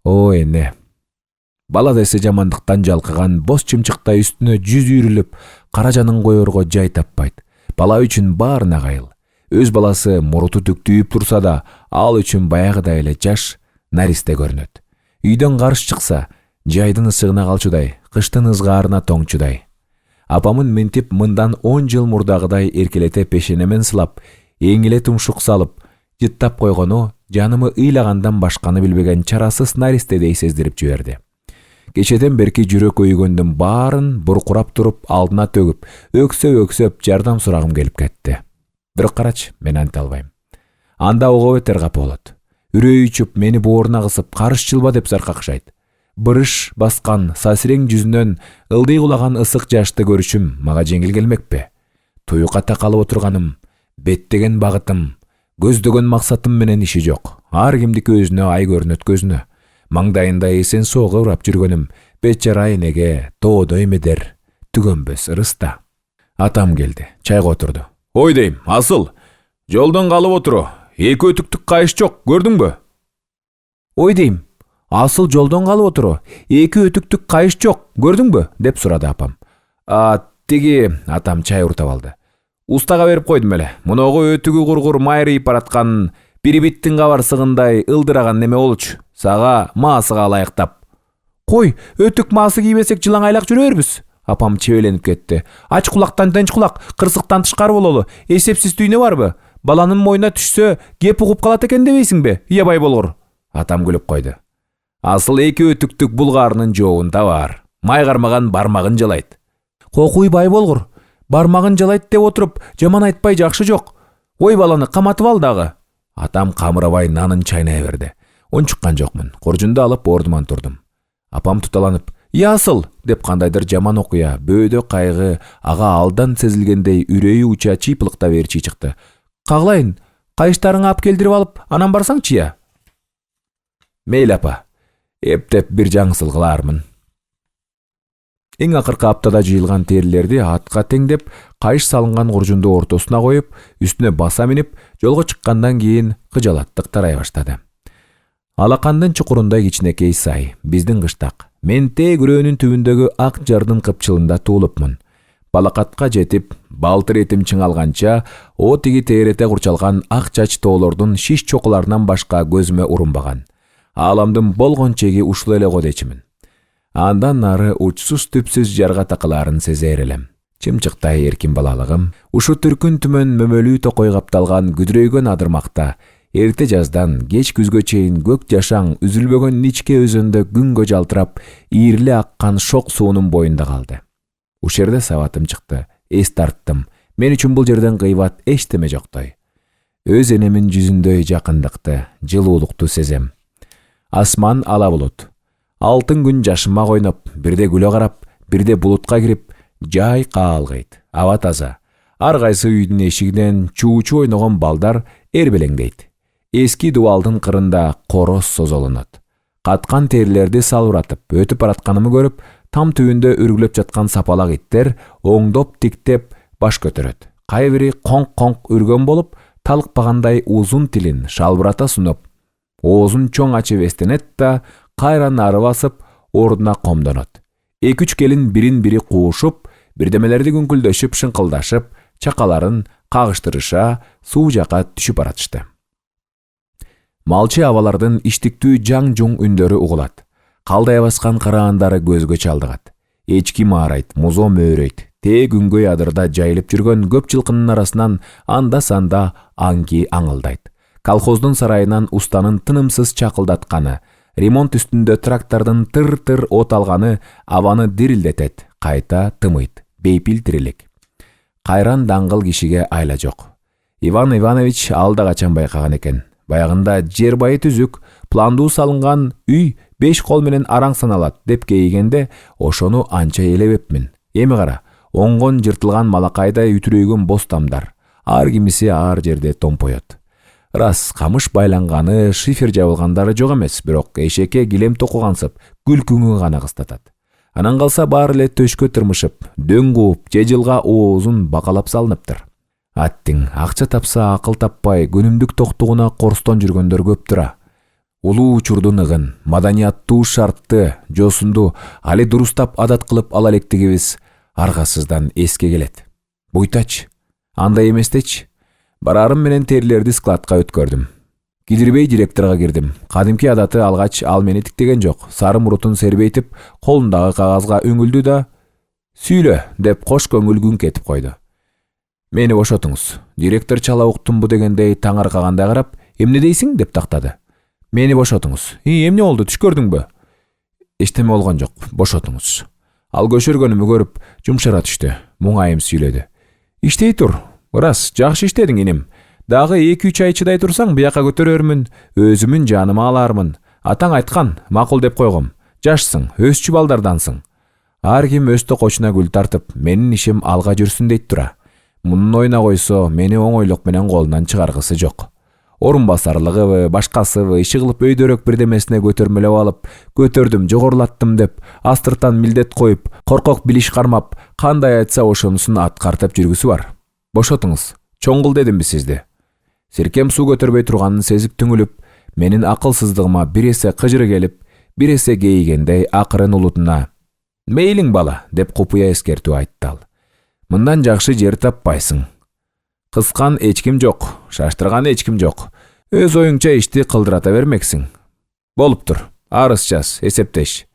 О эне. Бала десе жамандыктан жалкыган боз чымчыктай үстүнө жүз үйрүлүп, кара жанын коерго жай таппайт. Бала үчүн баарына кайыл. Өз баласы муруту түктүйүп турса да, ал үчүн баягыдай эле жаш, наристе көрүнөт. Үйдөн карыш чыкса, жайдын ысыгына калчудай, кыштын ызгаарына тоңчудай. Апамын мынтип мындан 10 жыл мурдагыдай эркелете пешенемен сылап, эң эле тумшук салып, жыттап койгону жанымы ыйлагандан башканы билбеген чарасыз наристедей сездирип жиберди. Кечеден берки жүрөк өйгөндүн баарын буркурап туруп алдына төгүп, өксөп жардам сурагым келип кетти. Бирок карачы, мен анта албайм. Анда ого бетер капа болот. Үрөй үчүп, мени бооруна кысып, карыш жылба деп саркакшайт. Бырыш баскан сасирең жүзүнөн ылдый кулаган ысык жашты көрүшүм мага жеңил келмекпи? Туюкка такалып отурганым, беттеген багытым, көздөгөн максатым менен иши жок. Ар кимдики өзүнө ай көрүнөт көзүнө. Маңдайында эсен соого урап жүргөнүм, бечара энеге тоодой медер, түгөнбөс ырыста. Атам келди, чайга отурду. Ой дейм, асыл, жолдон калып отуру. Эки өтүктүк кайыш жок, көрдүңбү? Ой дейм, асыл жолдон калып отуру. Эки өтүктүк кайыш жок, көрдүңбү? Деп сурады апам. Тиги, атам чай уртап алды. Устага берип койдум эле. Муногу өтүгү кургур майрыйып бараткан бирибиттин кабарсыгындай ылдыраган неме болчу. Сага маасыга ылайыктап. Кой, өтүк маасы кийбесек жылаңайлак жүрөрбүз. Апам чебеленип кетти. Ач кулактан тынч кулак, кырсыктан тышкары бололу. Эсепсиз түйнө барбы? Баланын моюна түшсө, кеп угуп калат экен дебейсиңби? Ябай болгор. Атам күлүп койду. Асыл эки өтүктүк булгарынын жообун табар. Май кармаган бармагын жалайт. Кокуй бай болгор. Бармагын жалайт деп отуруп, жаман айтпай жакшы жок. Ой баланы каматып ал дагы. Атам камырабай нанын чайнай берди. Ончуккан жокмун. Коржунду алып ордуман турдум. Апам туталанып, «Ясыл!» деп кандайдыр жаман окуя, бөөдө кайгы ага алдан сезилгендей үрөйү уча чыйпылыкта берчи чыкты. Кагылайын, кайыштарыңы алып келдирип алып, анан барсаңчы я? Мейли апа, эптеп бир жаңсыл кылаармын. Эң акыркы аптада жыйылган терилерди атка теңдеп, кайыш салынган куржунду ортосуна коюп, үстүнө баса минип, жолго чыккандан кийин кыжалаттык тарай баштады. Алакандын чукурундай кичинекей сай, биздин кыштак. Мен күрөөнүн түбүндөгү ак жардын кыпчылында туулупмун. Балакатка жетип, балтыр этим чыңалганча, о тиги тээрете курчалган ак чач тоолордун шиш чокуларынан башка көзүмө урунбаган. Ааламдын болгон чеги ушул эле го дечимин. Андан нары учсуз түпсүз жарга такылаарын сезер элем. Чымчыктай эркин балалыгым, ушу түркүн түмөн мөмөлүү токой капталган күдүрөйгөн адырмакта, эрте жаздан кеч күзгө чейин көк жашаң үзүлбөгөн ничке өзөндө күнгө жалтырап, ийриле аккан шок суунун боюнда калды. Ушерде сабатым чыкты, эс тарттым. Мен үчүн бул жерден кыйбат эчтеме жоктой. Өз энемин жүзүндөй жакындыкты, жылуулукту сезем. Асман ала булут. Алтын күн жашыма койноп, бирде күлө карап, бирде булутка кирип, жай каалгыйт. Аба таза. Ар кайсы үйдүн эшигинен чуучу ойногон балдар эрбелеңдейт. Эски дубалдын кырында короз созолонот. Каткан терилерди салбыратып, өтүп баратканымы көрүп, там түбүндө үргүлөп жаткан сапалак иттер оңдоп тиктеп баш көтөрөт. Кайбири конк-конк үргөн болуп, талыкпагандай узун тилин шалбырата сунуп, оозун чоң ачып эстенет да, кайра нары басып, ордуна комдонот. 2-3 келин бирин-бири куушуп, бирдемелерди күңкүлдөшүп, шыңкылдашып, чакаларын кагыштырыша суу жака түшүп баратышты. Малчы абалардын иштиктүү жаң-жуң үндөрү угулат. Калдай баскан караандары көзгө чалдыгат. Эчки маарайт, музо мөөрөйт. Тээ күнгөй адырда жайылып жүргөн көп жылкынын арасынан анда-санда аңки аңылдайт. Колхоздун сарайынан устанын тынымсыз чакылдатканы, ремонт үстүндө трактордун тыр-тыр от алганы абаны дирилдетет, кайта тымыйт. Бейпил тирилик. Кайран даңгыл кишиге айла жок. Иван Иванович алда качан байкаган экен. Баягында жер байы түзүк, пландуу салынган үй 5 кол менен араң саналат деп кейигенде ошону анча элебепмин. Эми кара, оңгон жыртылган малакайдай үтүрөйгөн боз тамдар. Ар кимиси ар жерде томпоет. Рас, камыш байланганы, шифер жабылгандары жок эмес, бирок эшекке килем токугансып, күлкүңү гана кыстатат. Анан калса баары эле төшкө тырмышып, дөң кууп, же жылга оозун бакалап салыныптыр. Аттиң акча тапса акыл таппай, күнүмдүк токтугуна корстон жүргөндөр көп тура. Улуу учурдун ыгын, маданияттуу шартты, жосунду али дурустап адат кылып ала электигибиз аргасыздан эске келет. Буйтач, андай эместечи. Барарым менен терилерди складка өткөрдүм. Кидирбей директорго кирдим. Кадимки адаты алгач ал мени тиктеген жок. Сары мурутун сербейтип, колундагы кагазга үңүлдү да «Сүйлө» деп кош көңүл күң кетип койду. «Мени бошотуңуз». Директор чала уктумбу дегендей таңыркагандай карап, «Эмне дейсиң?» деп тактады. «Мени бошотуңуз». «Эмне болду, түш көрдүңбү?» «Эчтеме болгон жок, бошотуңуз». Ал көшөргөнүмү көрүп, жумшара түштү. Муңайым сүйлөдү. «Иштей тур. Рас, жакшы иштедиң иним. Дагы 2-3 ай чыдай турсаң, бияка көтөрөрмүн, өзүмүн жаныма алармын. Атаң айткан, макул деп койгом. Жашсың, өсчү балдардансың. Ар ким өз токочуна гүл тартып, менин ишим алга жүрсүн дейт тура. Мунун ойна койсо, мени оңойлук менен колунан чыгаргысы жок. Орун басарлыгыбы, башкасыбы иши кылып өйдөрөк бирдемесине көтөрмөлөп алып, көтөрдүм, жогорулаттым деп, астыртан милдет коюп, коркок билиш кармап, кандай айтса ошонусун аткартып жүргүсү бар. Бошотуңуз. Чоңгул дедимби сизди? Сиркем суу көтөрбөй турганын сезип түңүлүп, менин акылсыздыгыма бир эсе кыжыры келип, бир эсе кейигендей акырын улутуна «Мейлиң бала» деп купуя эскертүү айтты ал. Мындан жакшы жер таппайсың. Кыскан эчким жок, шаштырган эчким жок. Өз оюңча ишти кылдырата бермексиң. Болуптур. Арыз жаз, эсептеш.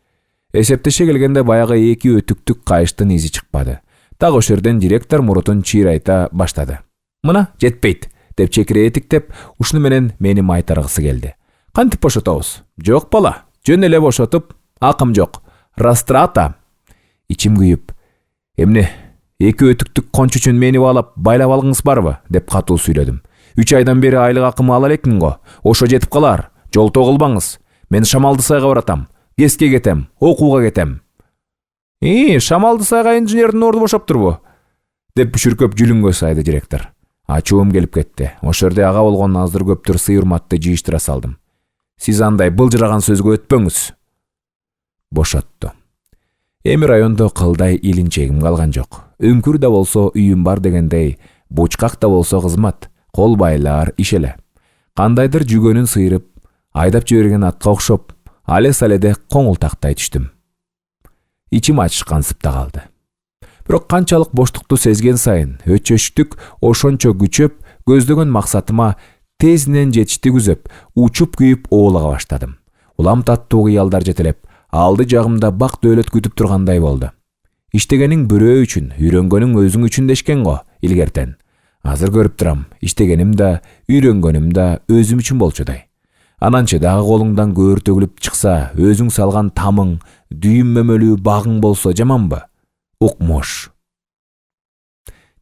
Эсептеше келгенде баягы 2 өтүктүк кайыштын изи чыкпады. Так ошол жерден директор мурутун чыйрайта баштады. «Мына, жетпейт» деп чекире этиктеп, ушуну менен мени майтаргысы келди. «Кантип бошотобуз?» «Жок бала, жөн эле бошотуп, акым жок. Растрата». Ичим күйүп, «Эмне, 2 өтүктүк конч үчүн мени баалап, байлап алгыңыз барбы?» деп катуу сүйлөдүм. 3 айдан бери айлык акымы ала элекмин го. Ошо жетип калар. Жолтоо кылбаңыз. Мен Шамалды сайга баратам. Геске кетем, окууга кетем». Шамалды сайга инженердин орду бошоптурбу?» деп бүшүркөп жүлүнгө сайды директор. Ачуум келип кетти. Ошол жерде ага болгон аздыр көптүр сый-урматты жыйыштыра салдым. «Сиз андай былжыраган сөзгө өтпөңүз». Бошотту. Эми райондо кылдай илинчегим калган жок. Үңкүр да болсо үйүм бар дегендей, бучкак да болсо кызмат, кол байлар иш эле. Кандайдыр жүгөнүн сыйрып, айдап жиберген атка окшоп, але-саледе коңултактай түштүм. Ичим ачышкансып да калды. Бирок канчалык боштукту сезген сайын, өчөчтүк ошончо күчөп, көздөгөн максатыма тезинен жетишти күзөп, учуп күйүп оолага баштадым. Улам таттуу кыялдар жетелеп, алды жагымда бак дөөлөт күтүп тургандай болду. Иштегениң бирөө үчүн, үйрөнгөнүң өзүң үчүн дешкен го илгертен. Азыр көрүп турам, иштегеним да, үйрөнгөнүм да өзүм үчүн болчудай. Ананчы дагы колуңдан көөр төгүлүп чыкса, өзүң салган тамың, дүйүм мөмөлүү багың болсо жаманбы? Укмош.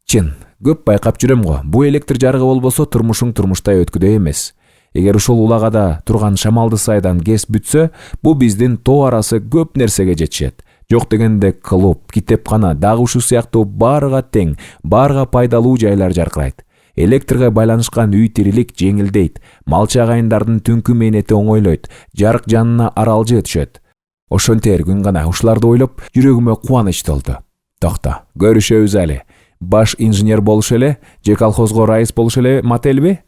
Чын, көп байкап жүрөм го. Бу электр жарыгы болбосо турмушуң турмуштай өткүдөй эмес. Эгер ушул улагада турган Шамалды сайдан гез бүтсө, бу биздин тоо арасы көп нерсеге жетишет. Жок дегенде клуб, китепкана, дагы ушул сыяктуу баарыга тең, баарыга пайдалуу жайлар жаркырайт. Электрге байланышкан үй тирилик жеңилдейт, малчы агайындардын түнкү мээнети оңойлойт, жарык жанына аралжы түшөт. Ошентер күн гана ушуларды ойлоп, жүрөгүмө кубаныч толду. Токто, көрүшөбүз али. Баш инженер болуш эле, же колхозго райыс болуш эле мателби?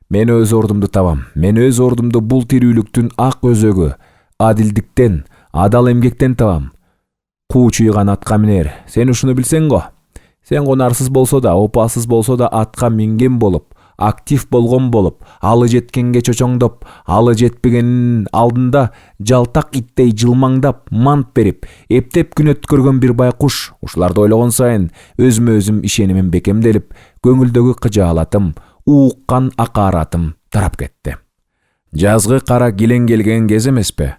Мен өз ордумду табам. Мен өз ордумду бул тирүүлүктүн ак өзөгү, адилдиктен, адал эмгектен табам. Куу чуйган атка минер. Сен ушуну билсең го. Сен гонарсыз болсо да, опасыз болсо да атка минген болуп, актив болгон болуп, алы жеткенге чочоңдоп, алы жетпегенин алдында жалтак иттей жылмаңдап, мант берип, эптеп күн өткөргөн бир байкуш. Ушуларды ойлогон сайын өзүмө өзүм ишенимим бекемделип, көңүлдөгү кыжаалатым, ууккан акааратым тарап кетти. Жазгы кара килең келген кез эмеспи?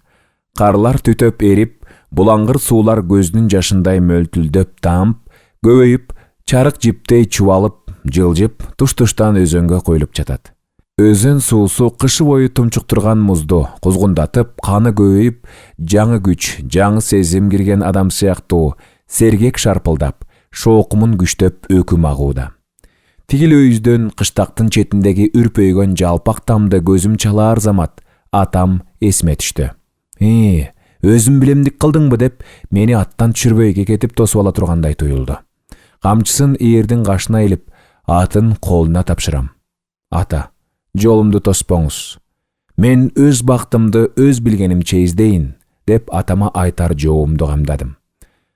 Карлар түтөп эрип, булаңгыр суулар көздүн жашындай мөлтүлдөп таамп, көбөйүп, чарык жиптей чубалып, жылжып, туш-туштан өзөнгө коюлуп жатат. Өзен суусу кышы бою тумчуктурган музду кузгундатып, каны көбөйүп, жаңы күч, жаңы сезим кирген адам сыяктуу сергек шарпылдап, шоокумун күчтөп өкүм агууда. Тигил өйүздөн кыштактын четиндеги үрпөйгөн жалпак тамды көзүм чалаар замат атам эсиме түштү. Өзүм билемдик кылдыңбы деп мени аттан түшүрбөй кекетип тосуп ала тургандай туюлду. Камчысын ээрдин кашына илип, атын колуна тапшырам. Ата, жолумду тоспоңуз. Мен өз бактымды өз билгенимче издейин, деп атама айтар жообумду камдадым.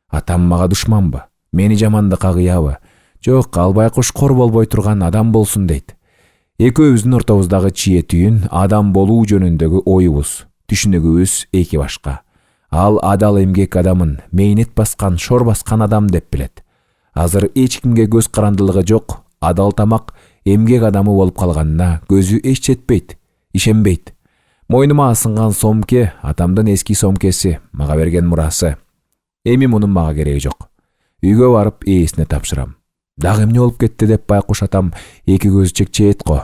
Атам мага душманбы? Мени жамандыкка кыябы? Жок, ал байкуш кор болбой турган адам болсун дейт. Экөөбүздүн ортобуздагы чие түйүн адам болуу жөнүндөгү оюбуз, түшүнүгүбүз эки башка. Ал адал эмгек адамын, мейнет баскан, шор баскан адам деп билет. Азыр эч кимге көз карандылыгы жок, адал тамак эмгек адамы болуп калганына көзү эч жетпейт, ишенбейт. Мойнума асынган сомке атамдын эски сомкеси, мага берген мурасы. Эми мунун мага кереги жок. Үйгө барып ээсине тапшырам. Дагы эмне болуп кетти деп байкуш атам эки көз чекчейт го.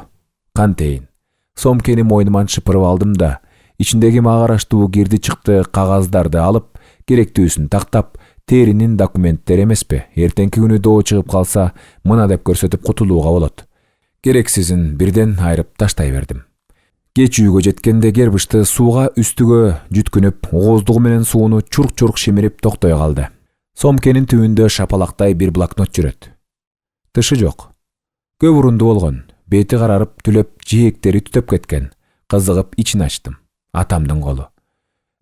Кантейин. Сомкени мойнуман шыпырып алдым да, ичиндеги мага караштуу кирди чыкты кагаздарды алып, керектүүсүн тактап, теринин документтери эмеспи, эртеңки күнү доо чыгып калса, мына деп көрсөтүп кутулууга болот. Керексизин бирден айрып таштай бердим. Кеч үйгө жеткенде гербышты сууга үстүгө жүткүнүп, ооздугу менен сууну чурк-чурк шимирип токтой калды. Сомкенин түбүндө шапалактай бир блокнот жүрөт. Тышы жок. Көп урунду болгон, бети карарып, түлөп, жээктери түтөп кеткен. Кызыгып ичин ачтым. Атамдын колу.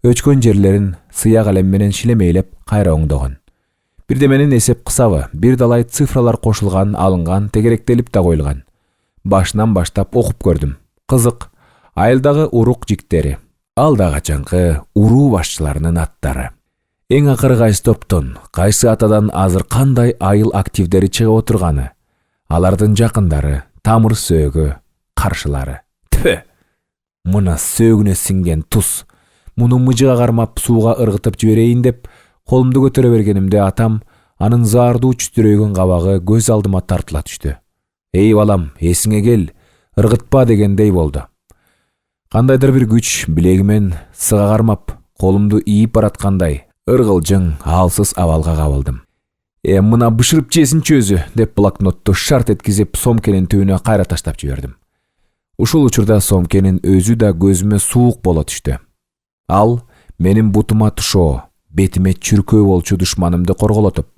Өчкөн жерлерин сыя калем менен шилемейлеп кайра оңдогон. Бирдеменин эсеп кысабы, бир далай цифралар кошулган, алынган, тегеректелип да коюлган. Башынан баштап окуп көрдүм. Кызык. Айылдагы урук жиктери, алда качанкы уруу башчыларынын аттары. Эң акыры кайсы топтон, кайсы атадан азыр кандай айыл активдери чыгып отурганы, алардын жакындары, тамыр сөөгү, каршылары. Тфе! Мына сөөгүнө сиңген туз. Муну мыжыга кармап сууга ыргытып жиберейин деп, колумду көтөрө бергенимде атам, анын заардуу чүтүрөйгөн кабагы көз алдыма тартыла түштү. Эй балам, эсиңе кел, ыргытпа дегендей болду. Кандайдыр бир күч билегимен сыга кармап, колумду ийип бараткандай, ыргылжың, алсыз абалга кабылдым. Мына бышырып жесинчи өзү, деп блокнотту шарт эткизип сомкенин түбүнө кайра таштап жибердим. Ушул учурда сомкенин өзү да көзүмө суук боло түштү. Ал менин бутума тушоо, бетиме чүркөө болчу душманымды корголотуп,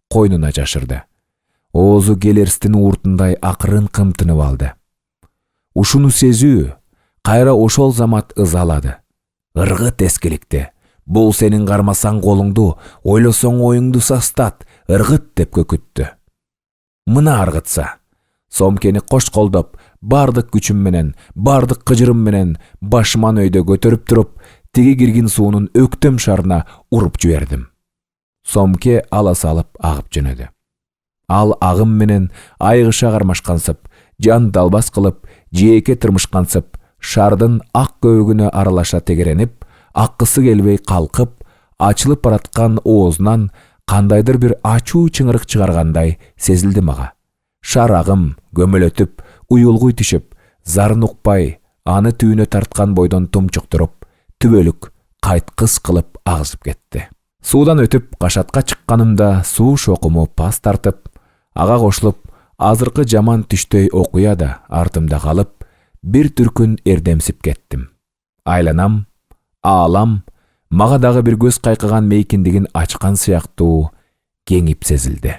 койнуна жашырды. Оозу келерстин ууртундай акырын кымтынып алды. Ушуну сезүү кайра ошол замат ызалады. Ыргыт эскиликти. Бул сенин кармасаң колуңду, ойлосоң оюңду састат, ыргыт деп көкүттү. Мына аргытса. Сомкени кош колдоп, бардык күчүм менен, бардык кыжырым менен башыман өйдө көтөрүп туруп, тиги киргин суунун өктөм шарына уруп жибердим. Сомке ала салып агып жөнөдү. Ал агым менен айгыша кармашкансып, жан далбас кылып, жээкке тырмышкансып, шардын ак көбүгүнө аралаша тегеренип, аккысы келбей калкып, ачылып бараткан оозунан кандайдыр бир ачуу чыңырык чыгаргандай сезилди мага. Шар агым көмөлөтүп, уюлгуй түшүп, зарын укпай, аны түбүнө тарткан бойдон тумчуктуруп, түбөлүк кайткыс кылып агызып кетти. Суудан өтүп кашатка чыкканымда суу шокуму пас тартып, ага кошулуп, азыркы жаман түштөй окуя да артымда калып, бир түркүн эрдемсип кеттим. Айланам, аалам, мага дагы бир көз кайкыган мейкиндигин ачкан сыяктуу кеңип сезилди.